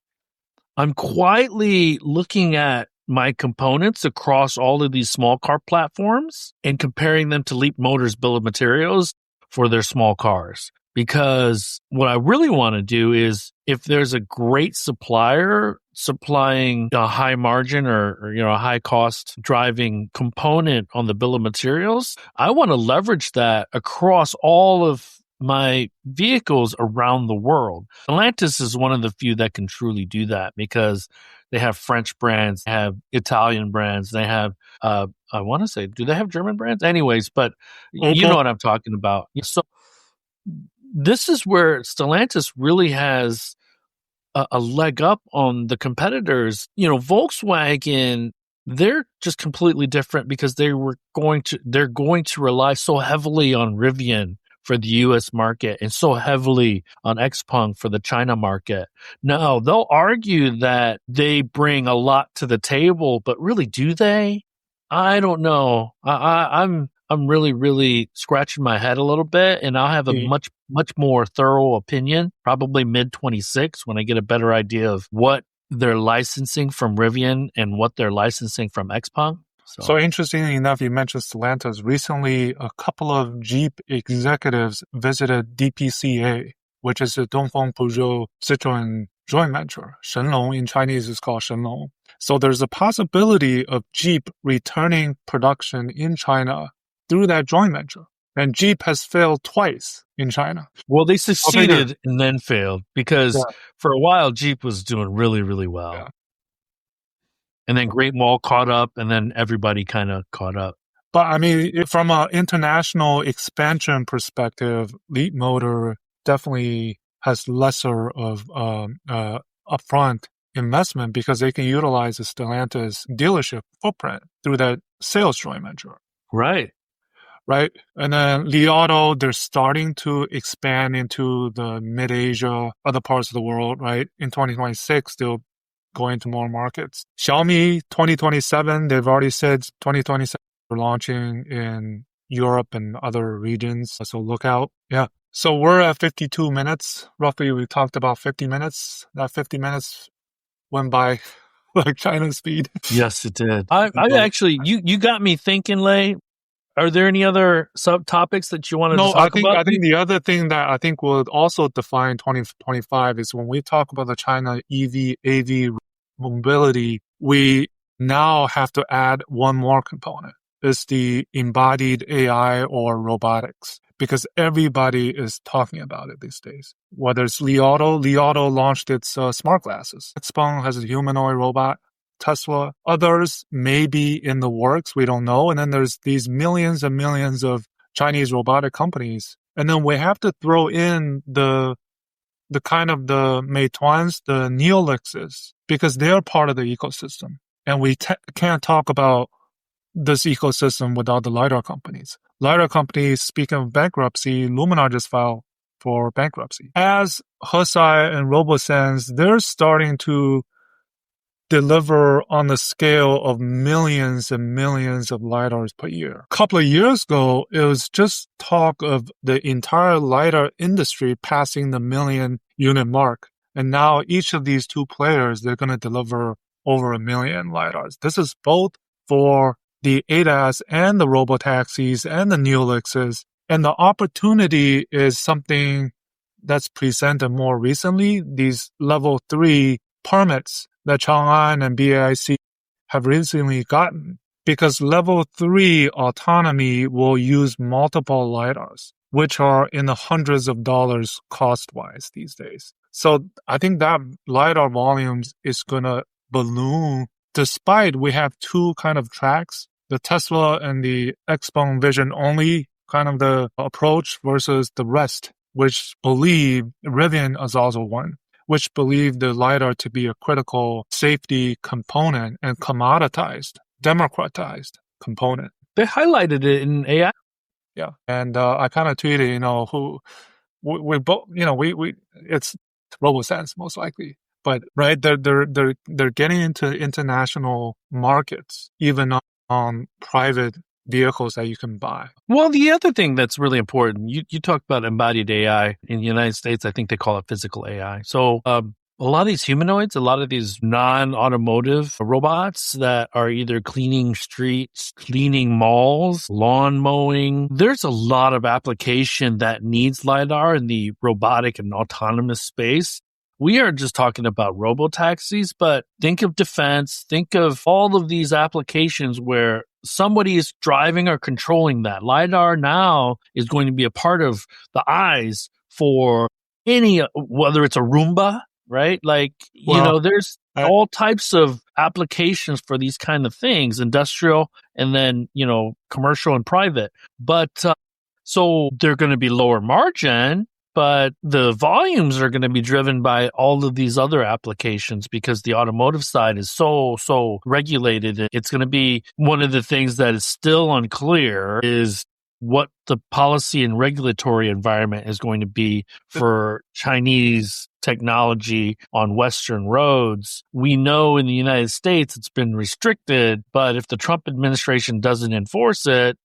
I'm quietly looking at my components across all of these small car platforms and comparing them to Leapmotor's bill of materials for their small cars. Because what I really want to do is, if there's a great supplier supplying a high margin or a high cost driving component on the bill of materials, I want to leverage that across all of my vehicles around the world. Stellantis is one of the few that can truly do that, because they have French brands, they have Italian brands, they have, I want to say, do they have German brands? Anyways, but you know what I'm talking about. So this is where Stellantis really has a leg up on the competitors. Volkswagen, they're just completely different, because they're going to rely so heavily on Rivian for the US market and so heavily on XPeng for the China market. Now, they'll argue that they bring a lot to the table, but really, do they? I don't know. I'm really, really scratching my head a little bit, and I'll have a much more thorough opinion probably mid-26 when I get a better idea of what they're licensing from Rivian and what they're licensing from XPeng. So interestingly enough, you mentioned Stellantis. Recently, a couple of Jeep executives visited DPCA, which is the Dongfeng Peugeot Citroen joint venture. Shenlong in Chinese is called Shenlong. So there's a possibility of Jeep returning production in China through that joint venture. And Jeep has failed twice in China. Well, they succeeded and then failed, because for a while, Jeep was doing really, really well. Yeah. And then Great Wall caught up, and then everybody kind of caught up. But I mean, from an international expansion perspective, Leapmotor definitely has lesser of upfront investment, because they can utilize the Stellantis dealership footprint through that sales joint venture. Right. And then Li Auto, they're starting to expand into the mid-Asia, other parts of the world, right? In 2026, they'll go into more markets. Xiaomi, 2027, they've already said 2027 we're launching in Europe and other regions, so look out. Yeah. So we're at 52 minutes. Roughly, we talked about 50 minutes. That 50 minutes went by like China speed. Yes, it did. I actually, you got me thinking, Lei. Are there any other subtopics that you wanted to talk about? I think the other thing that I think will also define 2025 is when we talk about the China EV, AV mobility, we now have to add one more component. It's the embodied AI or robotics, because everybody is talking about it these days. Whether it's Li Auto launched its smart glasses. XPeng has a humanoid robot. Tesla, others may be in the works, we don't know. And then there's these millions and millions of Chinese robotic companies. And then we have to throw in the kind of the Meituans, the Neolixes, because they're part of the ecosystem. And we can't talk about this ecosystem without the LiDAR companies. LiDAR companies, speaking of bankruptcy, Luminar just filed for bankruptcy. As Hesai and RoboSense, they're starting to deliver on the scale of millions and millions of LiDARs per year. A couple of years ago, it was just talk of the entire LiDAR industry passing the 1 million unit mark. And now each of these two players, they're going to deliver over 1 million LiDARs. This is both for the ADAS and the robotaxis and the Neolixes. And the opportunity is something that's presented more recently, these level 3 permits that Chang'an and BAIC have recently gotten, because level 3 autonomy will use multiple LiDARs, which are in the hundreds of dollars cost-wise these days. So I think that LiDAR volumes is going to balloon, despite we have two kind of tracks, the Tesla and the XPeng vision only kind of the approach versus the rest, which believe Rivian is also one, which believe the LiDAR to be a critical safety component and commoditized, democratized component. They highlighted it in AI. Yeah. And I kind of tweeted, we both, it's RoboSense most likely. But right, they're getting into international markets, even on private vehicles that you can buy. Well, the other thing that's really important, you talked about embodied AI. In the United States, I think they call it physical AI. So a lot of these humanoids, a lot of these non-automotive robots that are either cleaning streets, cleaning malls, lawn mowing, there's a lot of application that needs LiDAR in the robotic and autonomous space. We are just talking about robotaxis, but think of defense, think of all of these applications where somebody is driving or controlling that. LiDAR now is going to be a part of the eyes for any, whether it's a Roomba, right? Like, there's all types of applications for these kind of things, industrial and then, commercial and private. But so they're going to be lower margin, but the volumes are going to be driven by all of these other applications because the automotive side is so regulated. It's going to be one of the things that is still unclear is what the policy and regulatory environment is going to be for Chinese technology on Western roads. We know in the United States it's been restricted, but if the Trump administration doesn't enforce it,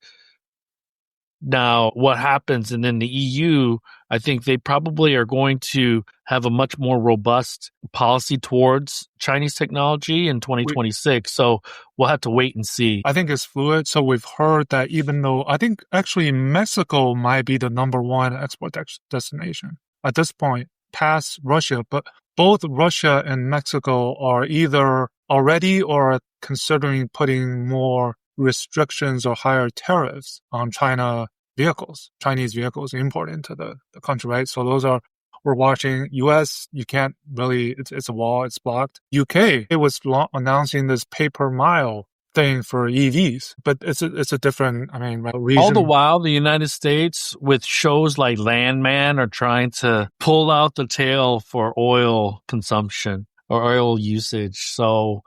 now, what happens? And in the EU, I think they probably are going to have a much more robust policy towards Chinese technology in 2026. So we'll have to wait and see. I think it's fluid. So we've heard that even though I think actually Mexico might be the number one export destination at this point, past Russia, but both Russia and Mexico are either already or considering putting more restrictions or higher tariffs on Chinese vehicles imported into the country, right? So those are, we're watching. US, you can't really, it's a wall, it's blocked. UK, it was announcing this pay-per-mile thing for EVs, but it's a different, reason. All the while, the United States, with shows like Landman, are trying to pull out the tail for oil consumption or oil usage. So,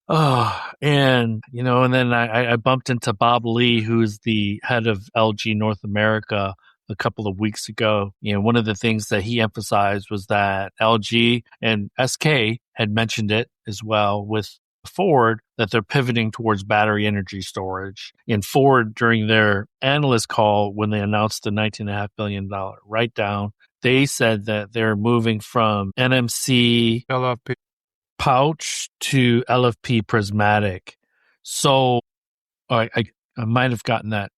and then I bumped into Bob Lee, who's the head of LG North America, a couple of weeks ago. One of the things that he emphasized was that LG and SK had mentioned it as well with Ford, that they're pivoting towards battery energy storage. And Ford, during their analyst call, when they announced the $19.5 billion write-down, they said that they're moving from NMC LFP pouch to LFP prismatic. So I might have gotten that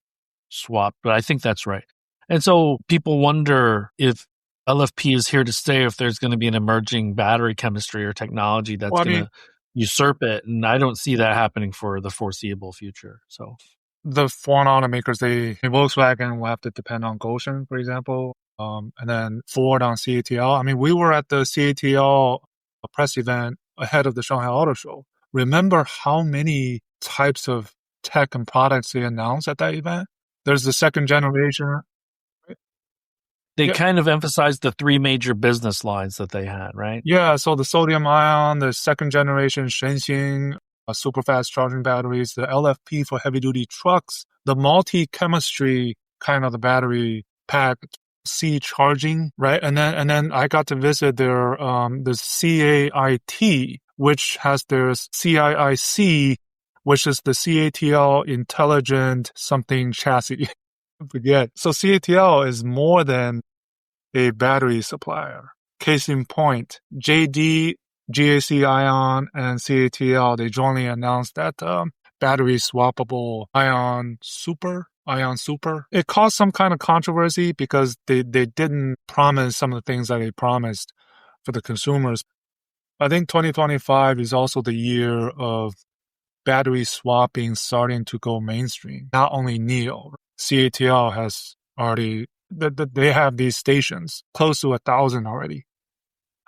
swapped, but I think that's right. And so people wonder if LFP is here to stay, if there's going to be an emerging battery chemistry or technology that's going to usurp it. And I don't see that happening for the foreseeable future. So the foreign automakers, Volkswagen will have to depend on Goshen, for example, and then Ford on CATL. We were at the CATL press event ahead of the Shanghai Auto Show. Remember how many types of tech and products they announced at that event? There's the second generation. They kind of emphasized the three major business lines that they had, right? Yeah, so the sodium ion, the second generation Shenxing, super fast charging batteries, the LFP for heavy duty trucks, the multi-chemistry kind of the battery pack, C charging, right? And then I got to visit their the CAIT, which has their CIIC, which is the CATL Intelligent Something Chassis. I forget. So CATL is more than a battery supplier. Case in point, JD, GAC Ion, and CATL, they jointly announced that battery swappable Ion Super. It caused some kind of controversy because they didn't promise some of the things that they promised for the consumers. I think 2025 is also the year of battery swapping starting to go mainstream. Not only NIO, CATL has already, they have these stations, close to 1,000 already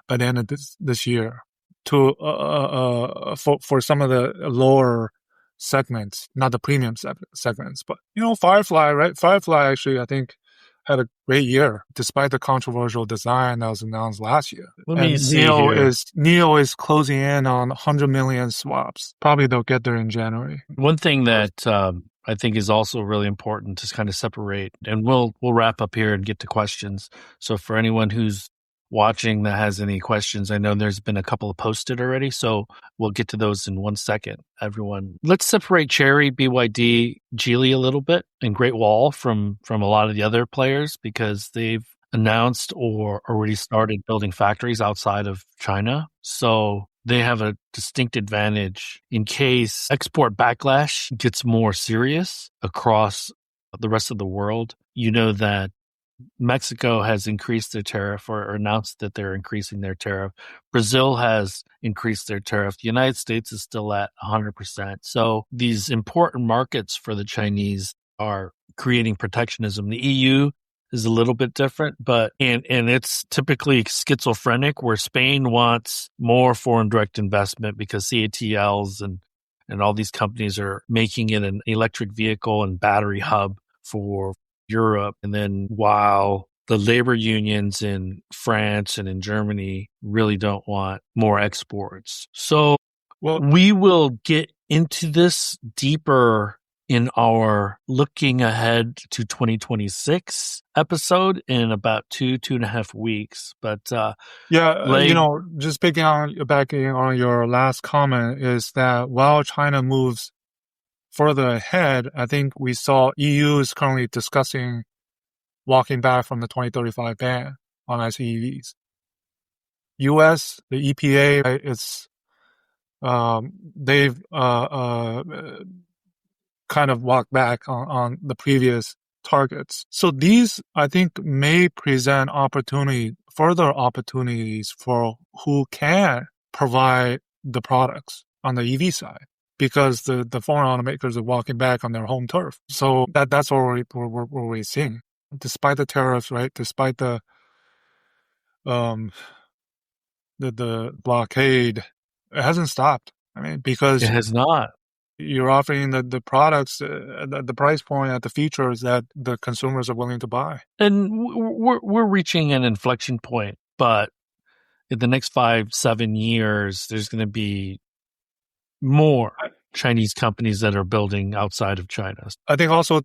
by the end of this year to for some of the lower segments, not the premium segments, but Firefly, right? Firefly actually, I think, had a great year despite the controversial design that was announced last year. Let me see NIO is closing in on 100 million swaps. Probably they'll get there in January. One thing that I think is also really important to kind of separate, and we'll wrap up here and get to questions. So for anyone who's watching that has any questions. I know there's been a couple of posted already, so we'll get to those in 1 second. Everyone, let's separate Cherry, BYD, Geely a little bit, and Great Wall from a lot of the other players because they've announced or already started building factories outside of China. So they have a distinct advantage in case export backlash gets more serious across the rest of the world. You know that Mexico has increased their tariff or announced that they're increasing their tariff. Brazil has increased their tariff. The United States is still at 100%. So these important markets for the Chinese are creating protectionism. The EU is a little bit different, but and it's typically schizophrenic where Spain wants more foreign direct investment because CATLs and all these companies are making it an electric vehicle and battery hub for Europe. And then while the labor unions in France and in Germany really don't want more exports. So we will get into this deeper in our looking ahead to 2026 episode in about 2.5 weeks. But just backing on your last comment is that while China moves further ahead, I think we saw EU is currently discussing walking back from the 2035 ban on ICE EVs. US, the EPA, they've kind of walked back on the previous targets. So these, I think, may present further opportunities for who can provide the products on the EV side, because the foreign automakers are walking back on their home turf. So that's what we're seeing. Despite the tariffs, right? Despite the blockade, it hasn't stopped. I mean, because it has not. You're offering the products at the price point, at the features that the consumers are willing to buy. And we're reaching an inflection point, but in the next 5-7 years, there's going to be more Chinese companies that are building outside of China. I think also,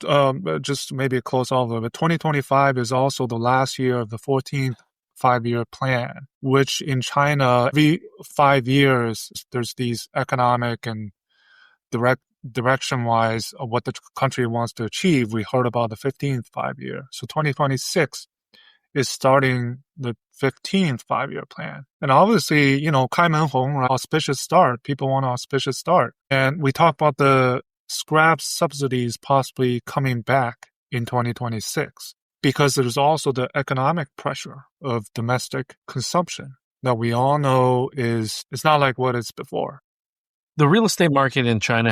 just maybe close off of it, 2025 is also the last year of the 14th five-year plan, which in China, every 5 years, there's these economic and direction-wise of what the country wants to achieve. We heard about the 15th five-year. So 2026 is starting the 15th five-year plan. And obviously, Kaimen Hong, auspicious start. People want an auspicious start. And we talked about the scrap subsidies possibly coming back in 2026 because there's also the economic pressure of domestic consumption that we all know it's not like what it's before. The real estate market in China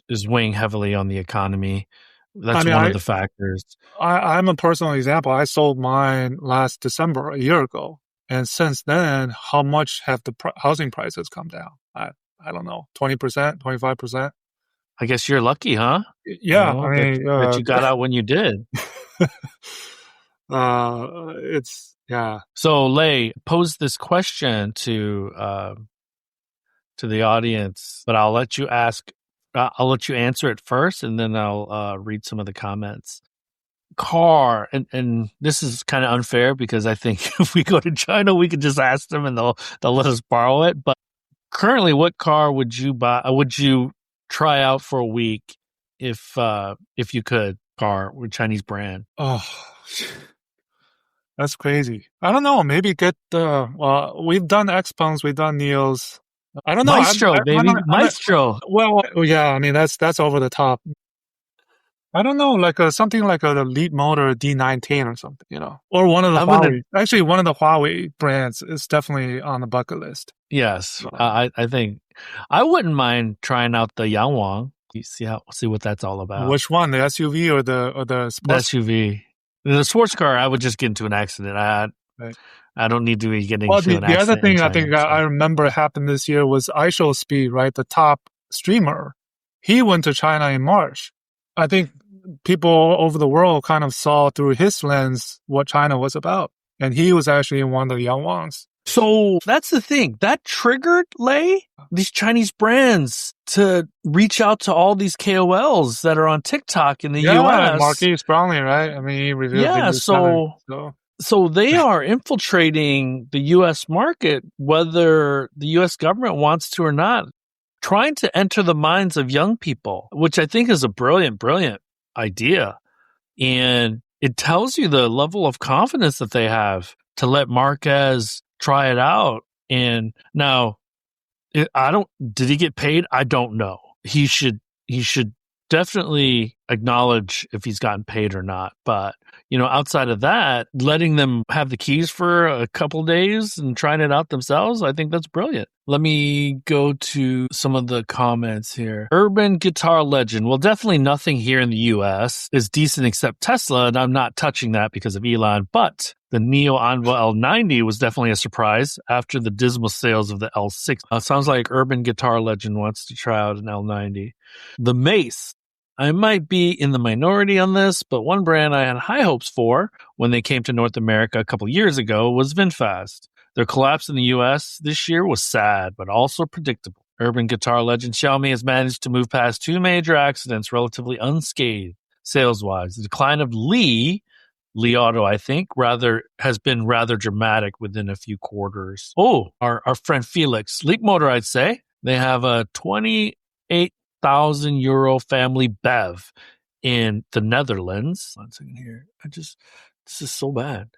is weighing heavily on the economy. That's one of the factors. I'm a personal example. I sold mine last December, a year ago. And since then, how much have the housing prices come down? I don't know, 20%, 25%? I guess you're lucky, huh? Yeah. That you got out when you did. Yeah. So, Lei, pose this question to the audience, but I'll let you answer it first, and then I'll read some of the comments. Car, and this is kind of unfair because I think if we go to China, we could just ask them and they'll let us borrow it. But currently, what car would you buy? Would you try out for a week if you could? Car with Chinese brand. Oh, that's crazy. I don't know. Maybe get we've done XPengs, we've done Neos. I don't know. Maestro, baby. Maestro. Well, yeah, that's over the top. I don't know, like something like a Leap Motor D19 or something, or one of the Huawei. Actually, one of the Huawei brands is definitely on the bucket list. Yes, I think I wouldn't mind trying out the Yangwang. You see what that's all about. Which one, the SUV or the sports? The SUV? The sports car, I would just get into an accident. I don't need to be getting into an accident. The other thing I think I remember happened this year was iShowSpeed, right? The top streamer. He went to China in March. I think people all over the world kind of saw through his lens what China was about. And he was actually in one of the Yangwangs. So that's the thing. That triggered, Lei, these Chinese brands to reach out to all these KOLs that are on TikTok in the US. Marquise Brownlee, right? He revealed. Yeah, so So they are infiltrating the U.S. market, whether the U.S. government wants to or not, trying to enter the minds of young people, which I think is a brilliant, brilliant idea. And it tells you the level of confidence that they have to let Marquez try it out. And now, did he get paid? I don't know. He should definitely acknowledge if he's gotten paid or not. But, outside of that, letting them have the keys for a couple days and trying it out themselves, I think that's brilliant. Let me go to some of the comments here. Urban Guitar Legend. Well, definitely nothing here in the U.S. is decent except Tesla, and I'm not touching that because of Elon. But the Neo Envoy L90 was definitely a surprise after the dismal sales of the L6. Sounds like Urban Guitar Legend wants to try out an L90. The Mace. I might be in the minority on this, but one brand I had high hopes for when they came to North America a couple years ago was VinFast. Their collapse in the U.S. this year was sad, but also predictable. Urban Guitar Legend Xiaomi has managed to move past two major accidents relatively unscathed sales-wise. The decline of Li Auto, I think, has been rather dramatic within a few quarters. Oh, our friend Felix. Leapmotor, I'd say. They have a 28,000 euro family BEV in the Netherlands. 1 second here. This is so bad.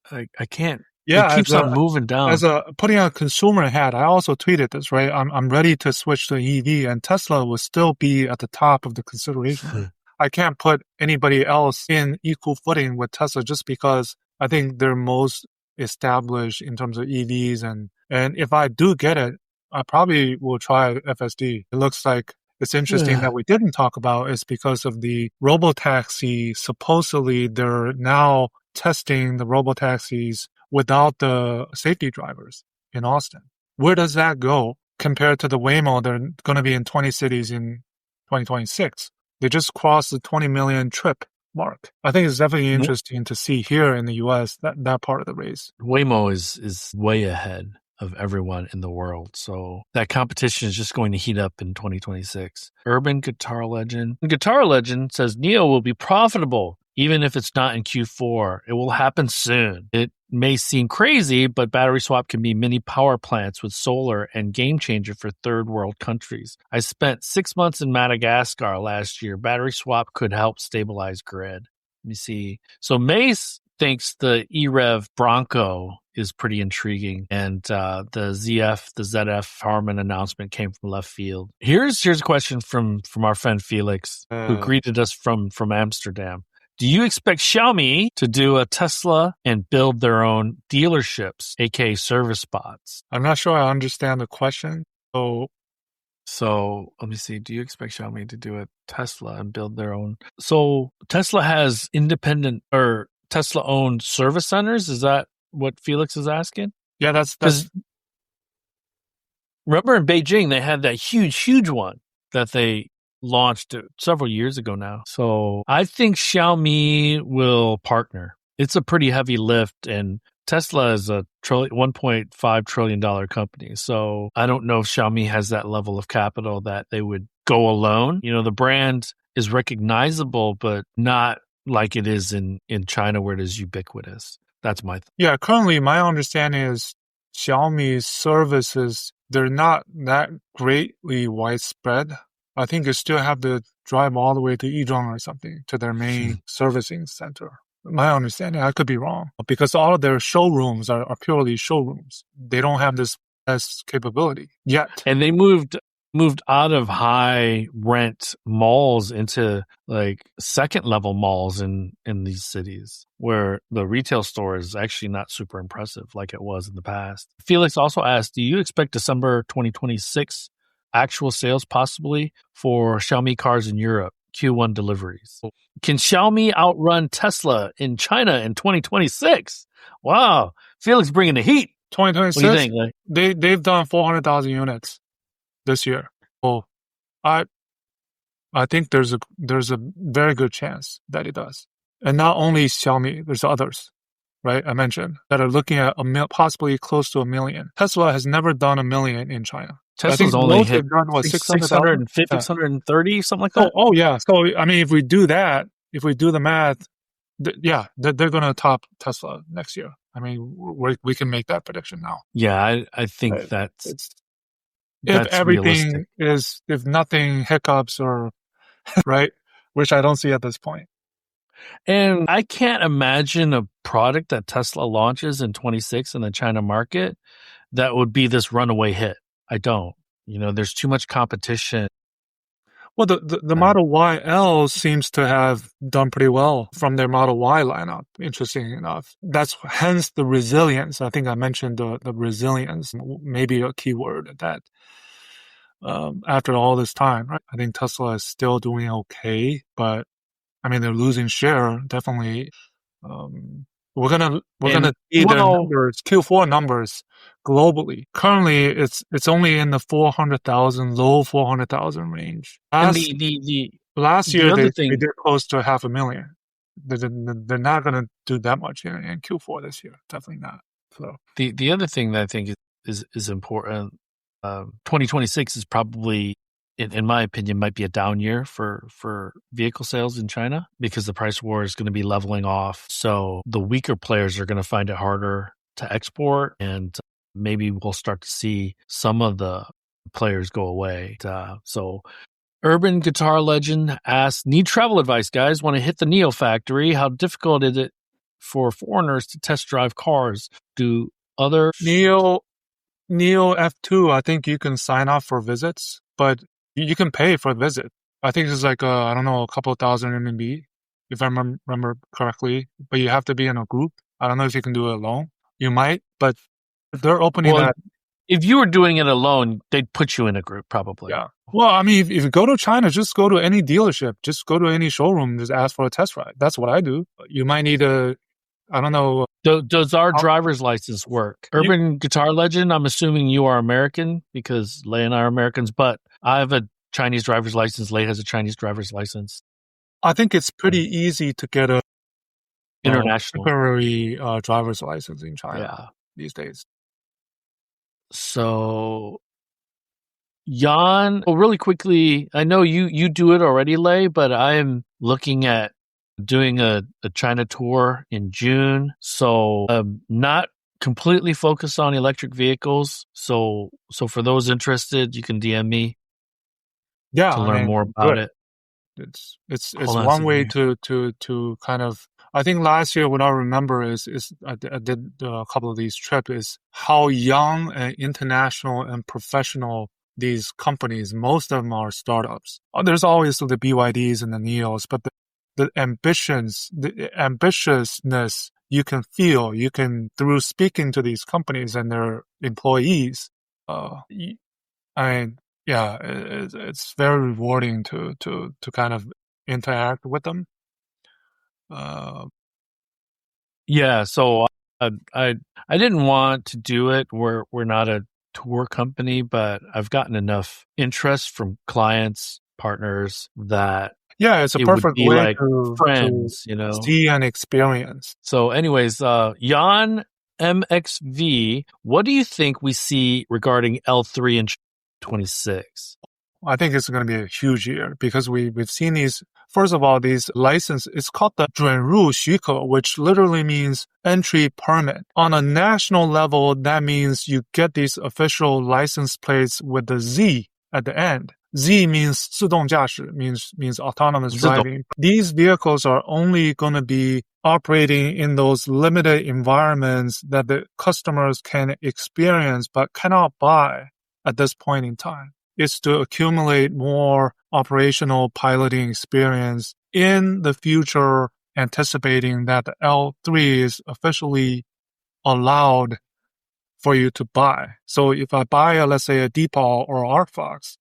I can't. Yeah, it keeps on moving down. Putting on a consumer hat, I also tweeted this, right? I'm ready to switch to EV, and Tesla will still be at the top of the consideration. I can't put anybody else in equal footing with Tesla just because I think they're most established in terms of EVs. And if I do get it, I probably will try FSD. It looks like it's interesting that we didn't talk about is because of the robotaxi. Supposedly, they're now testing the robotaxis without the safety drivers in Austin. Where does that go compared to the Waymo? They're going to be in 20 cities in 2026. They just crossed the 20 million trip mark. I think it's definitely interesting to see here in the U.S. that part of the race. Waymo is way ahead of everyone in the world. So that competition is just going to heat up in 2026. Urban Guitar Legend. Guitar Legend says Neo will be profitable even if it's not in Q4. It will happen soon. It may seem crazy, but battery swap can be mini power plants with solar and game changer for third world countries. I spent 6 months in Madagascar last year. Battery swap could help stabilize grid. Let me see. So Mace thinks the eRev Bronco is pretty intriguing, and the ZF Harman announcement came from left field. Here's a question from our friend Felix, who greeted us from Amsterdam. Do you expect Xiaomi to do a Tesla and build their own dealerships, aka service spots? I'm not sure I understand the question. So let me see. Do you expect Xiaomi to do a Tesla and build their own? So Tesla has independent or Tesla-owned service centers. Is that what Felix is asking? Yeah, that's remember in Beijing they had that huge one that they launched several years ago now. So I think Xiaomi will partner. It's a pretty heavy lift, and Tesla is a $1.5 trillion company. So I don't know if Xiaomi has that level of capital that they would go alone. The brand is recognizable, but not like it is in China where it is ubiquitous. That's my thought. Yeah, currently my understanding is Xiaomi's services, they're not that greatly widespread. I think you still have to drive all the way to Yizhuang or something to their main servicing center. My understanding, I could be wrong, because all of their showrooms are purely showrooms. They don't have this capability yet. And they moved out of high rent malls into like second level malls in these cities where the retail store is actually not super impressive like it was in the past. Felix also asked, do you expect December 2026 actual sales possibly for Xiaomi cars in Europe, Q1 deliveries? Can Xiaomi outrun Tesla in China in 2026? Wow. Felix bringing the heat. 2026? What do you think? They've done 400,000 units this year. Oh, I think there's a very good chance that it does. And not only Xiaomi, there's others, right? I mentioned that are looking at possibly close to 1 million. Tesla has never done 1 million in China. Tesla's only hit done, 650, 630, something like that. Oh, yeah. So, I mean, if we do the math, they're going to top Tesla next year. I mean, we can make that prediction now. Yeah, I think It's that's realistic. if nothing hiccups or right, which I don't see at this point. And I can't imagine a product that Tesla launches in 26 in the China market that would be this runaway hit. I don't. There's too much competition. Well, the Model YL seems to have done pretty well from their Model Y lineup, interesting enough. That's hence the resilience. I think I mentioned the resilience, maybe a keyword that after all this time, right? I think Tesla is still doing okay, but I mean, they're losing share, definitely. We're gonna see their numbers, Q4 numbers globally. Currently, it's only in the 400,000, low 400,000 range. Last year they did close to 500,000. They're not gonna do that much in Q4 this year. Definitely not. So the other thing that I think is important, 2026 is probably, in my opinion, might be a down year for vehicle sales in China because the price war is going to be leveling off. So the weaker players are going to find it harder to export, and maybe we'll start to see some of the players go away. So Urban Guitar Legend asks, need travel advice, guys. Want to hit the Neo factory. How difficult is it for foreigners to test drive cars? Do other Neo F2, I think you can sign up for visits, but you can pay for a visit. I think it's like, I don't know, a couple of thousand RMB, if I remember correctly. But you have to be in a group. I don't know if you can do it alone. You might, but they're opening that. If you were doing it alone, they'd put you in a group probably. Yeah. Well, I mean, if you go to China, just go to any dealership. Just go to any showroom. Just ask for a test ride. That's what I do. You might need I don't know. Does our driver's license work? Urban Guitar Legend, I'm assuming you are American because Lei and I are Americans, but I have a Chinese driver's license. Lei has a Chinese driver's license. I think it's pretty easy to get a international temporary driver's license in China these days. So, Jan, really quickly, I know you do it already, Lei, but I am looking at doing a China tour in June. So not completely focused on electric vehicles. So for those interested, you can DM me to learn more about it. It's one way to kind of, I think last year what I remember is I did a couple of these trips, is how young and international and professional these companies, most of them are startups. There's always the BYDs and the NIOs, but the ambitiousness you can feel, through speaking to these companies and their employees. It's very rewarding to kind of interact with them. So I didn't want to do it. We're not a tour company, but I've gotten enough interest from clients, partners that it's a perfect way like friends, to see and experience. So anyways, Jan MXV, what do you think we see regarding L3 in 26? I think it's going to be a huge year because we've seen these. First of all, these license, it's called the 准入许可, which literally means entry permit. On a national level, that means you get these official license plates with the Z at the end. Z means 自动驾驶, means autonomous driving. These vehicles are only going to be operating in those limited environments that the customers can experience but cannot buy at this point in time. It's to accumulate more operational piloting experience in the future, anticipating that the L3 is officially allowed for you to buy. So if I buy, let's say, a Deepal or ArcFox,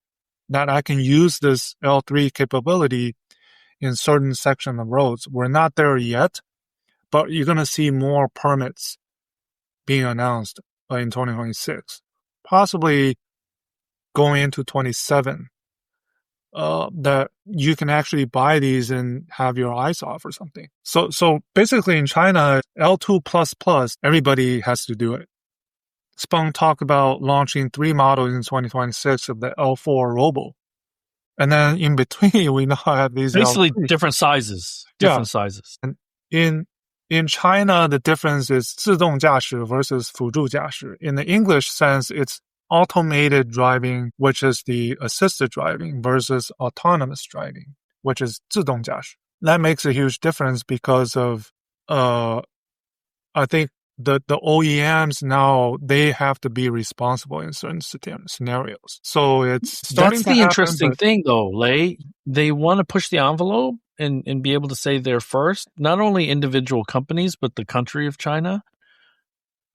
that I can use this L3 capability in certain section of roads. We're not there yet, but you're going to see more permits being announced in 2026, possibly going into 27, that you can actually buy these and have your eyes off or something. So basically in China, L2++, everybody has to do it. XPeng talked about launching 3 models in 2026 of the L4 Robo. And then in between, we now have these basically L3s. different sizes. Sizes. And in China, the difference is 自动驾驶 versus 辅助驾驶. In the English sense, it's automated driving, which is the assisted driving, versus autonomous driving, which is 自动驾驶. That makes a huge difference because of, I think the OEMs now, they have to be responsible in certain scenarios. So it's starting That's to the happen. interesting thing, though, Lei. They want to push the envelope and be able to say they're first, not only individual companies, but the country of China.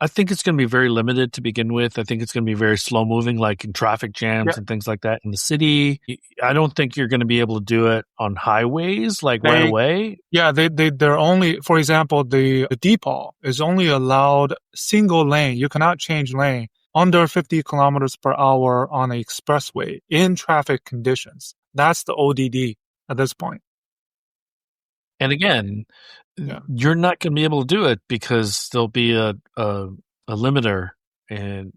I think it's going to be very limited to begin with. I think it's going to be very slow moving, like in traffic jams and things like that in the city. I don't think you're going to be able to do it on highways like right away. Yeah, they're only, for example, the depot is only allowed single lane. You cannot change lane under 50 kilometers per hour on an expressway in traffic conditions. That's the ODD at this point. And again, you're not going to be able to do it because there'll be a limiter, and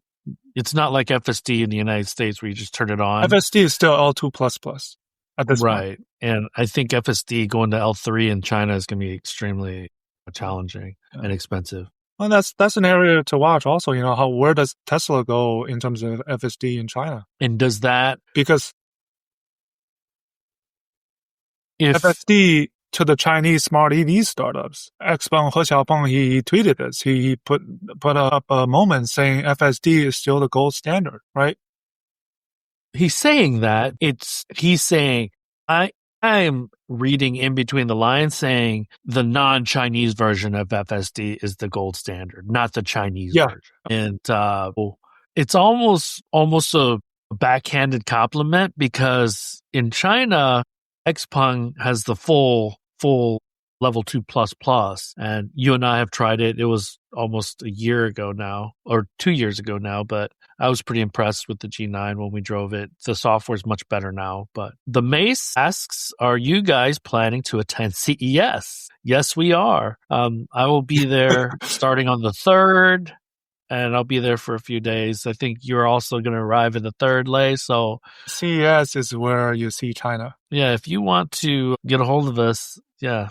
it's not like FSD in the United States where you just turn it on. FSD is still L2++ at this point. Right. And I think FSD going to L3 in China is going to be extremely challenging and expensive. Well, that's an area to watch also, where does Tesla go in terms of FSD in China? And does that... Because FSD to the Chinese smart EV startups. XPeng He Xiaopeng, he tweeted this. He put up a moment saying FSD is still the gold standard, right? He's saying that. He's saying, I'm reading in between the lines saying the non-Chinese version of FSD is the gold standard, not the Chinese version. And it's almost a backhanded compliment because in China, XPeng has the full level 2++, and you and I have tried it. It was almost a year ago now, or 2 years ago now, but I was pretty impressed with the G9 when we drove it. The software is much better now. But the Mace asks, are you guys planning to attend CES? Yes, we are. I will be there starting on the 3rd, and I'll be there for a few days. I think you're also going to arrive in the 3rd, Lei. So CES is where you see China. Yeah, if you want to get a hold of us,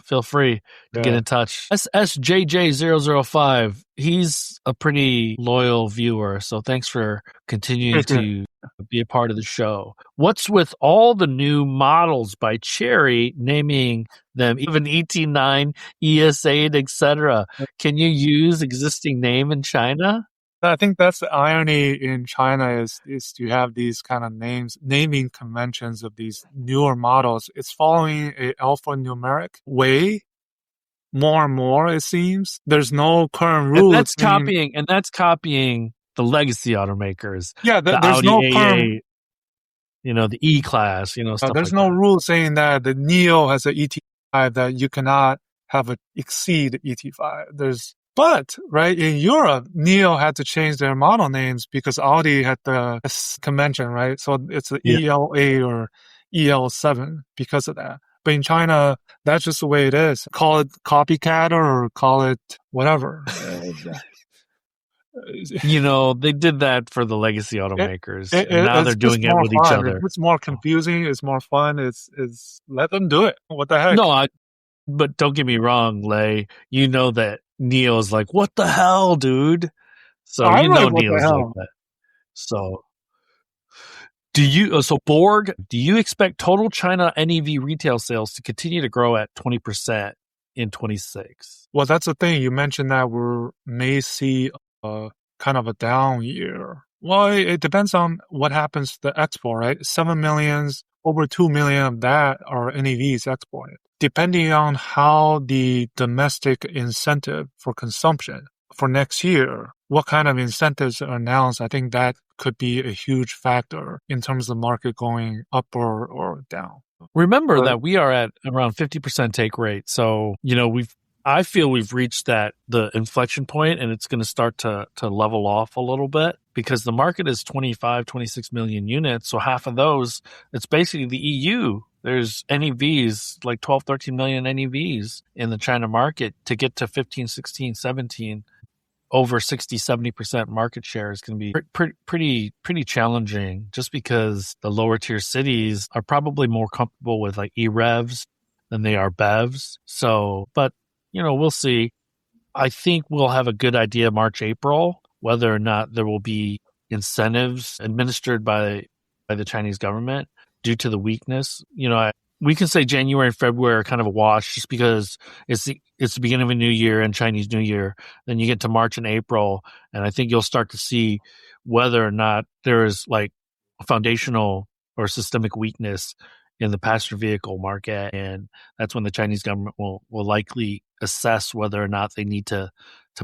feel free to get in touch. SSJJ005, he's a pretty loyal viewer, so thanks for continuing to be a part of the show. What's with all the new models by Chery, naming them even ET9, ES8, etc.? Can you use existing name in China? I think that's the irony in China is to have these kind of naming conventions of these newer models. It's following a alphanumeric way more and more, it seems. There's no current rule. And that's copying the legacy automakers. Yeah, the there's Audi no A8, the E-Class, stuff there's like no that. rule saying that the Neo has an ET5 that you cannot have exceed ET5. But, right, in Europe, Neo had to change their model names because Audi had the convention, right? So it's the EL8 or EL7 because of that. But in China, that's just the way it is. Call it copycat or call it whatever. They did that for the legacy automakers. And now they're doing it with each other. It's more confusing. It's more fun. It's let them do it. What the heck? No, but don't get me wrong, Lei. You know that Neo's like, what the hell, dude? So Neo's like that. So Borg, do you expect total China NEV retail sales to continue to grow at 20% in 26? Well, that's the thing. You mentioned that we may see kind of a down year. Well, it depends on what happens to the export, right? 7 million, over 2 million of that are NEVs exported. Depending on how the domestic incentive for consumption for next year, what kind of incentives are announced, I think that could be a huge factor in terms of the market going up or down. Remember that we are at around 50% take rate. So, I feel we've reached the inflection point, and it's going to start to level off a little bit because the market is 25, 26 million units. So half of those, it's basically the EU. There's NEVs, like 12, 13 million NEVs in the China market. To get to 15, 16, 17, over 60, 70% market share is going to be pretty challenging just because the lower tier cities are probably more comfortable with like E-revs than they are BEVs. So, but we'll see. I think we'll have a good idea March, April, whether or not there will be incentives administered by the Chinese government due to the weakness. We can say January and February are kind of a wash just because it's the beginning of a new year and Chinese New Year. Then you get to March and April, and I think you'll start to see whether or not there is like a foundational or systemic weakness in the passenger vehicle market, and that's when the Chinese government will likely assess whether or not they need to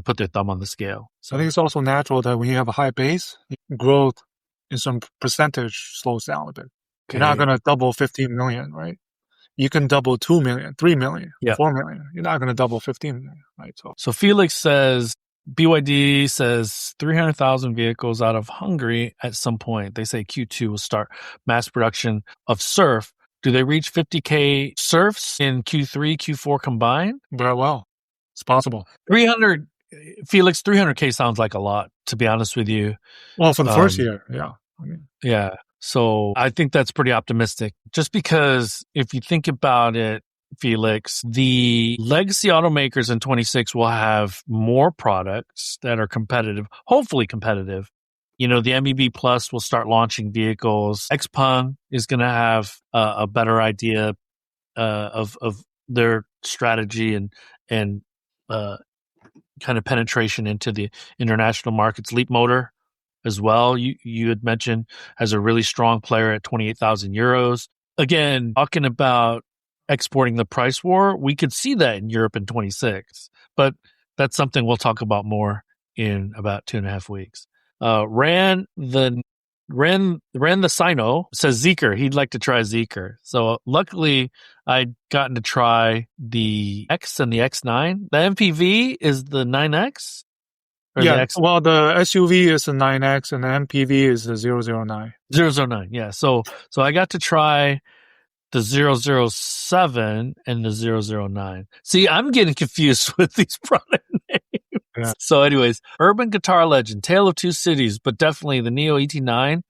put their thumb on the scale. So I think it's also natural that when you have a high base, growth in some percentage slows down a bit. Okay. You're not going to double 15 million, right? You can double 2 million, 3 million, 4 million. You're not going to double 15 million, right? So Felix says, BYD says 300,000 vehicles out of Hungary at some point. They say Q2 will start mass production of Surf. Do they reach 50K Surfs in Q3, Q4 combined? Very well. It's possible. 300K sounds like a lot, to be honest with you. Well, for the first year, yeah. Yeah. So I think that's pretty optimistic. Just because if you think about it, Felix, the legacy automakers in 26 will have more products that are competitive, hopefully competitive. The MEB Plus will start launching vehicles. XPeng is going to have a better idea of their strategy and kind of penetration into the international markets. Leap Motor as well, you had mentioned, has a really strong player at 28,000 euros. Again, talking about exporting the price war, we could see that in Europe in 26, but that's something we'll talk about more in about 2.5 weeks. Ran the Sino says Zeekr. He'd like to try Zeekr. So luckily, I'd gotten to try the X and the X9. The MPV is the 9X. Yeah, well, the SUV is the 9X and the MPV is the 009. 009, yeah. So I got to try the 007 and the 009. See, I'm getting confused with these product names. Yeah. So anyways, urban guitar legend, Tale of Two Cities, but definitely the Neo ET9,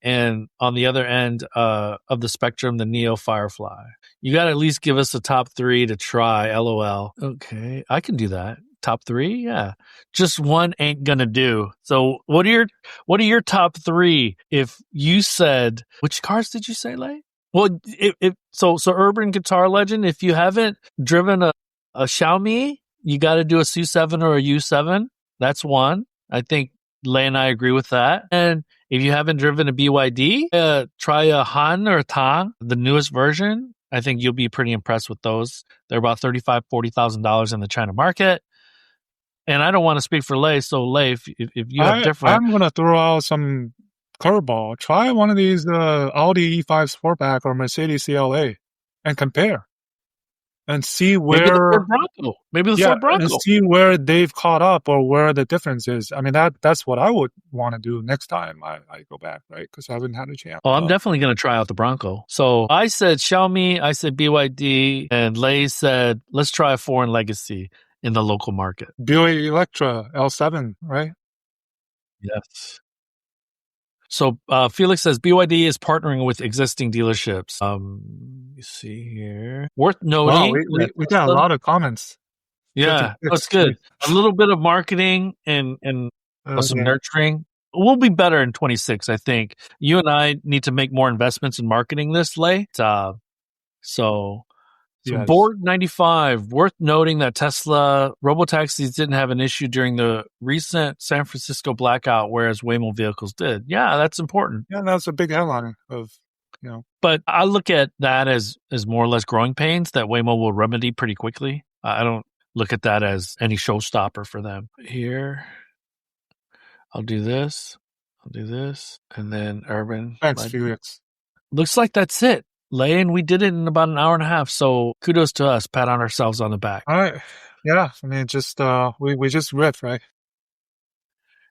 and on the other end of the spectrum, the Neo Firefly. You got to at least give us a top 3 to try, LOL. Okay, I can do that. Top 3? Yeah. Just one ain't gonna do. So what are your top 3 if you said, which cars did you say, Lay? Well, so urban guitar legend, if you haven't driven a Xiaomi, you got to do a SU7 or a U7. That's one. I think Lay and I agree with that. And if you haven't driven a BYD, try a Han or a Tang, the newest version. I think you'll be pretty impressed with those. They're about $35,000, $40,000 in the China market. And I don't want to speak for Lay, so Lay, if you have different... I'm going to throw out some curveball. Try one of these Audi E5 Sportback or Mercedes CLA and compare. And see where... Maybe the Ford Bronco. And see where they've caught up or where the difference is. I mean, that's what I would want to do next time I go back, right? Because I haven't had a chance. Oh, I'm definitely going to try out the Bronco. So I said Xiaomi, I said BYD, and Lay said, let's try a foreign legacy in the local market. Buick Electra L7, right? Yes. So Felix says BYD is partnering with existing dealerships. You see here. Worth noting. Wow, we got a lot of comments. Yeah, that's good. A little bit of marketing and some nurturing. We'll be better in 26, I think. You and I need to make more investments in marketing this, Lay. So Board 95, worth noting that Tesla robotaxis didn't have an issue during the recent San Francisco blackout, whereas Waymo vehicles did. Yeah, that's important. Yeah, that's a big headline of, But I look at that as more or less growing pains that Waymo will remedy pretty quickly. I don't look at that as any showstopper for them. Here, I'll do this, and then urban. Thanks, Felix. Looks like that's it. Lane, we did it in about an hour and a half, so kudos to us. Pat on ourselves on the back. All right. Yeah, I mean, just we just riffed, right?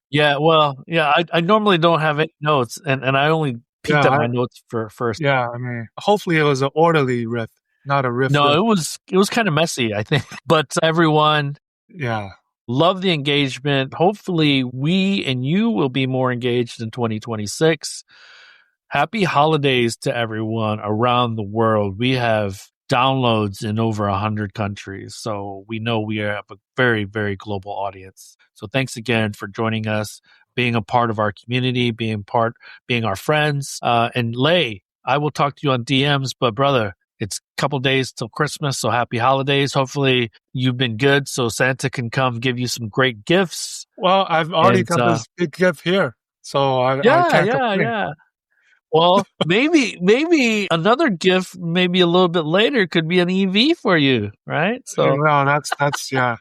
Yeah, well, yeah, I normally don't have any notes, and I only peeked at my notes for first. Yeah, I mean, hopefully it was an orderly riff, not a riff. No, it was kind of messy, I think. But everyone, yeah, love the engagement. Hopefully, we and you will be more engaged in 2026. Happy holidays to everyone around the world. We have downloads in over 100 countries. So we know we have a very, very global audience. So thanks again for joining us, being a part of our community, being our friends. And Lei, I will talk to you on DMs, but brother, it's a couple days till Christmas, so happy holidays. Hopefully you've been good so Santa can come give you some great gifts. Well, I've already got this big gift here, so I can't complain. Yeah. Well, maybe another gift, maybe a little bit later, could be an EV for you, right? So, yeah.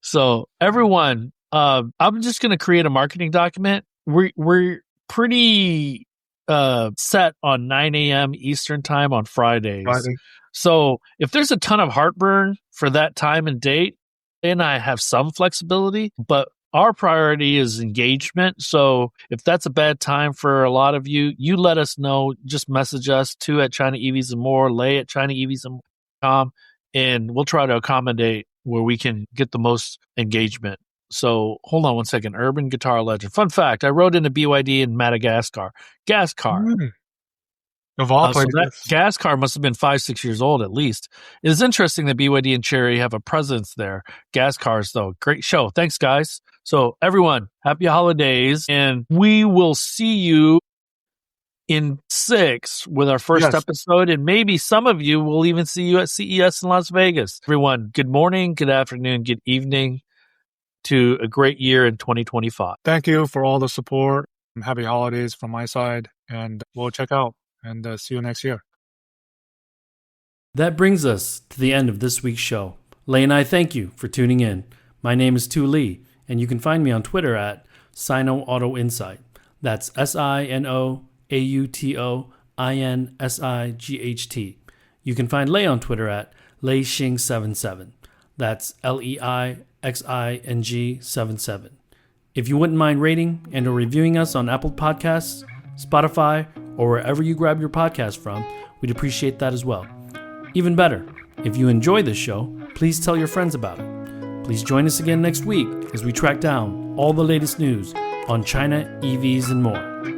So everyone, I'm just going to create a marketing document. We're pretty set on 9 a.m. Eastern time on Fridays. Friday. So if there's a ton of heartburn for that time and date, then I have some flexibility, but our priority is engagement. So if that's a bad time for a lot of you, you let us know. Just message us too at China EVs and More, Lei at ChinaEVsandMore.com, and we'll try to accommodate where we can get the most engagement. So hold on one second. Urban Guitar Legend. Fun fact, I rode in a BYD in Madagascar. Gas car. Of all So places. that gas car must have been 5-6 years old at least. It is interesting that BYD and Chery have a presence there. Gas cars, though. Great show. Thanks, guys. So everyone, happy holidays. And we will see you in 6 with our first episode. And maybe some of you will even see you at CES in Las Vegas. Everyone, good morning, good afternoon, good evening to a great year in 2025. Thank you for all the support. Happy holidays from my side. And we'll check out. And see you next year. That brings us to the end of this week's show. Lei and I thank you for tuning in. My name is Tu Lee, and you can find me on Twitter at Sino Auto Insight. That's SinoAutoInsight. You can find Lei on Twitter at LeiXing77. That's LEIXING77. If you wouldn't mind rating and or reviewing us on Apple Podcasts, Spotify, or wherever you grab your podcast from, we'd appreciate that as well. Even better, if you enjoy this show, please tell your friends about it. Please join us again next week as we track down all the latest news on China, EVs, and more.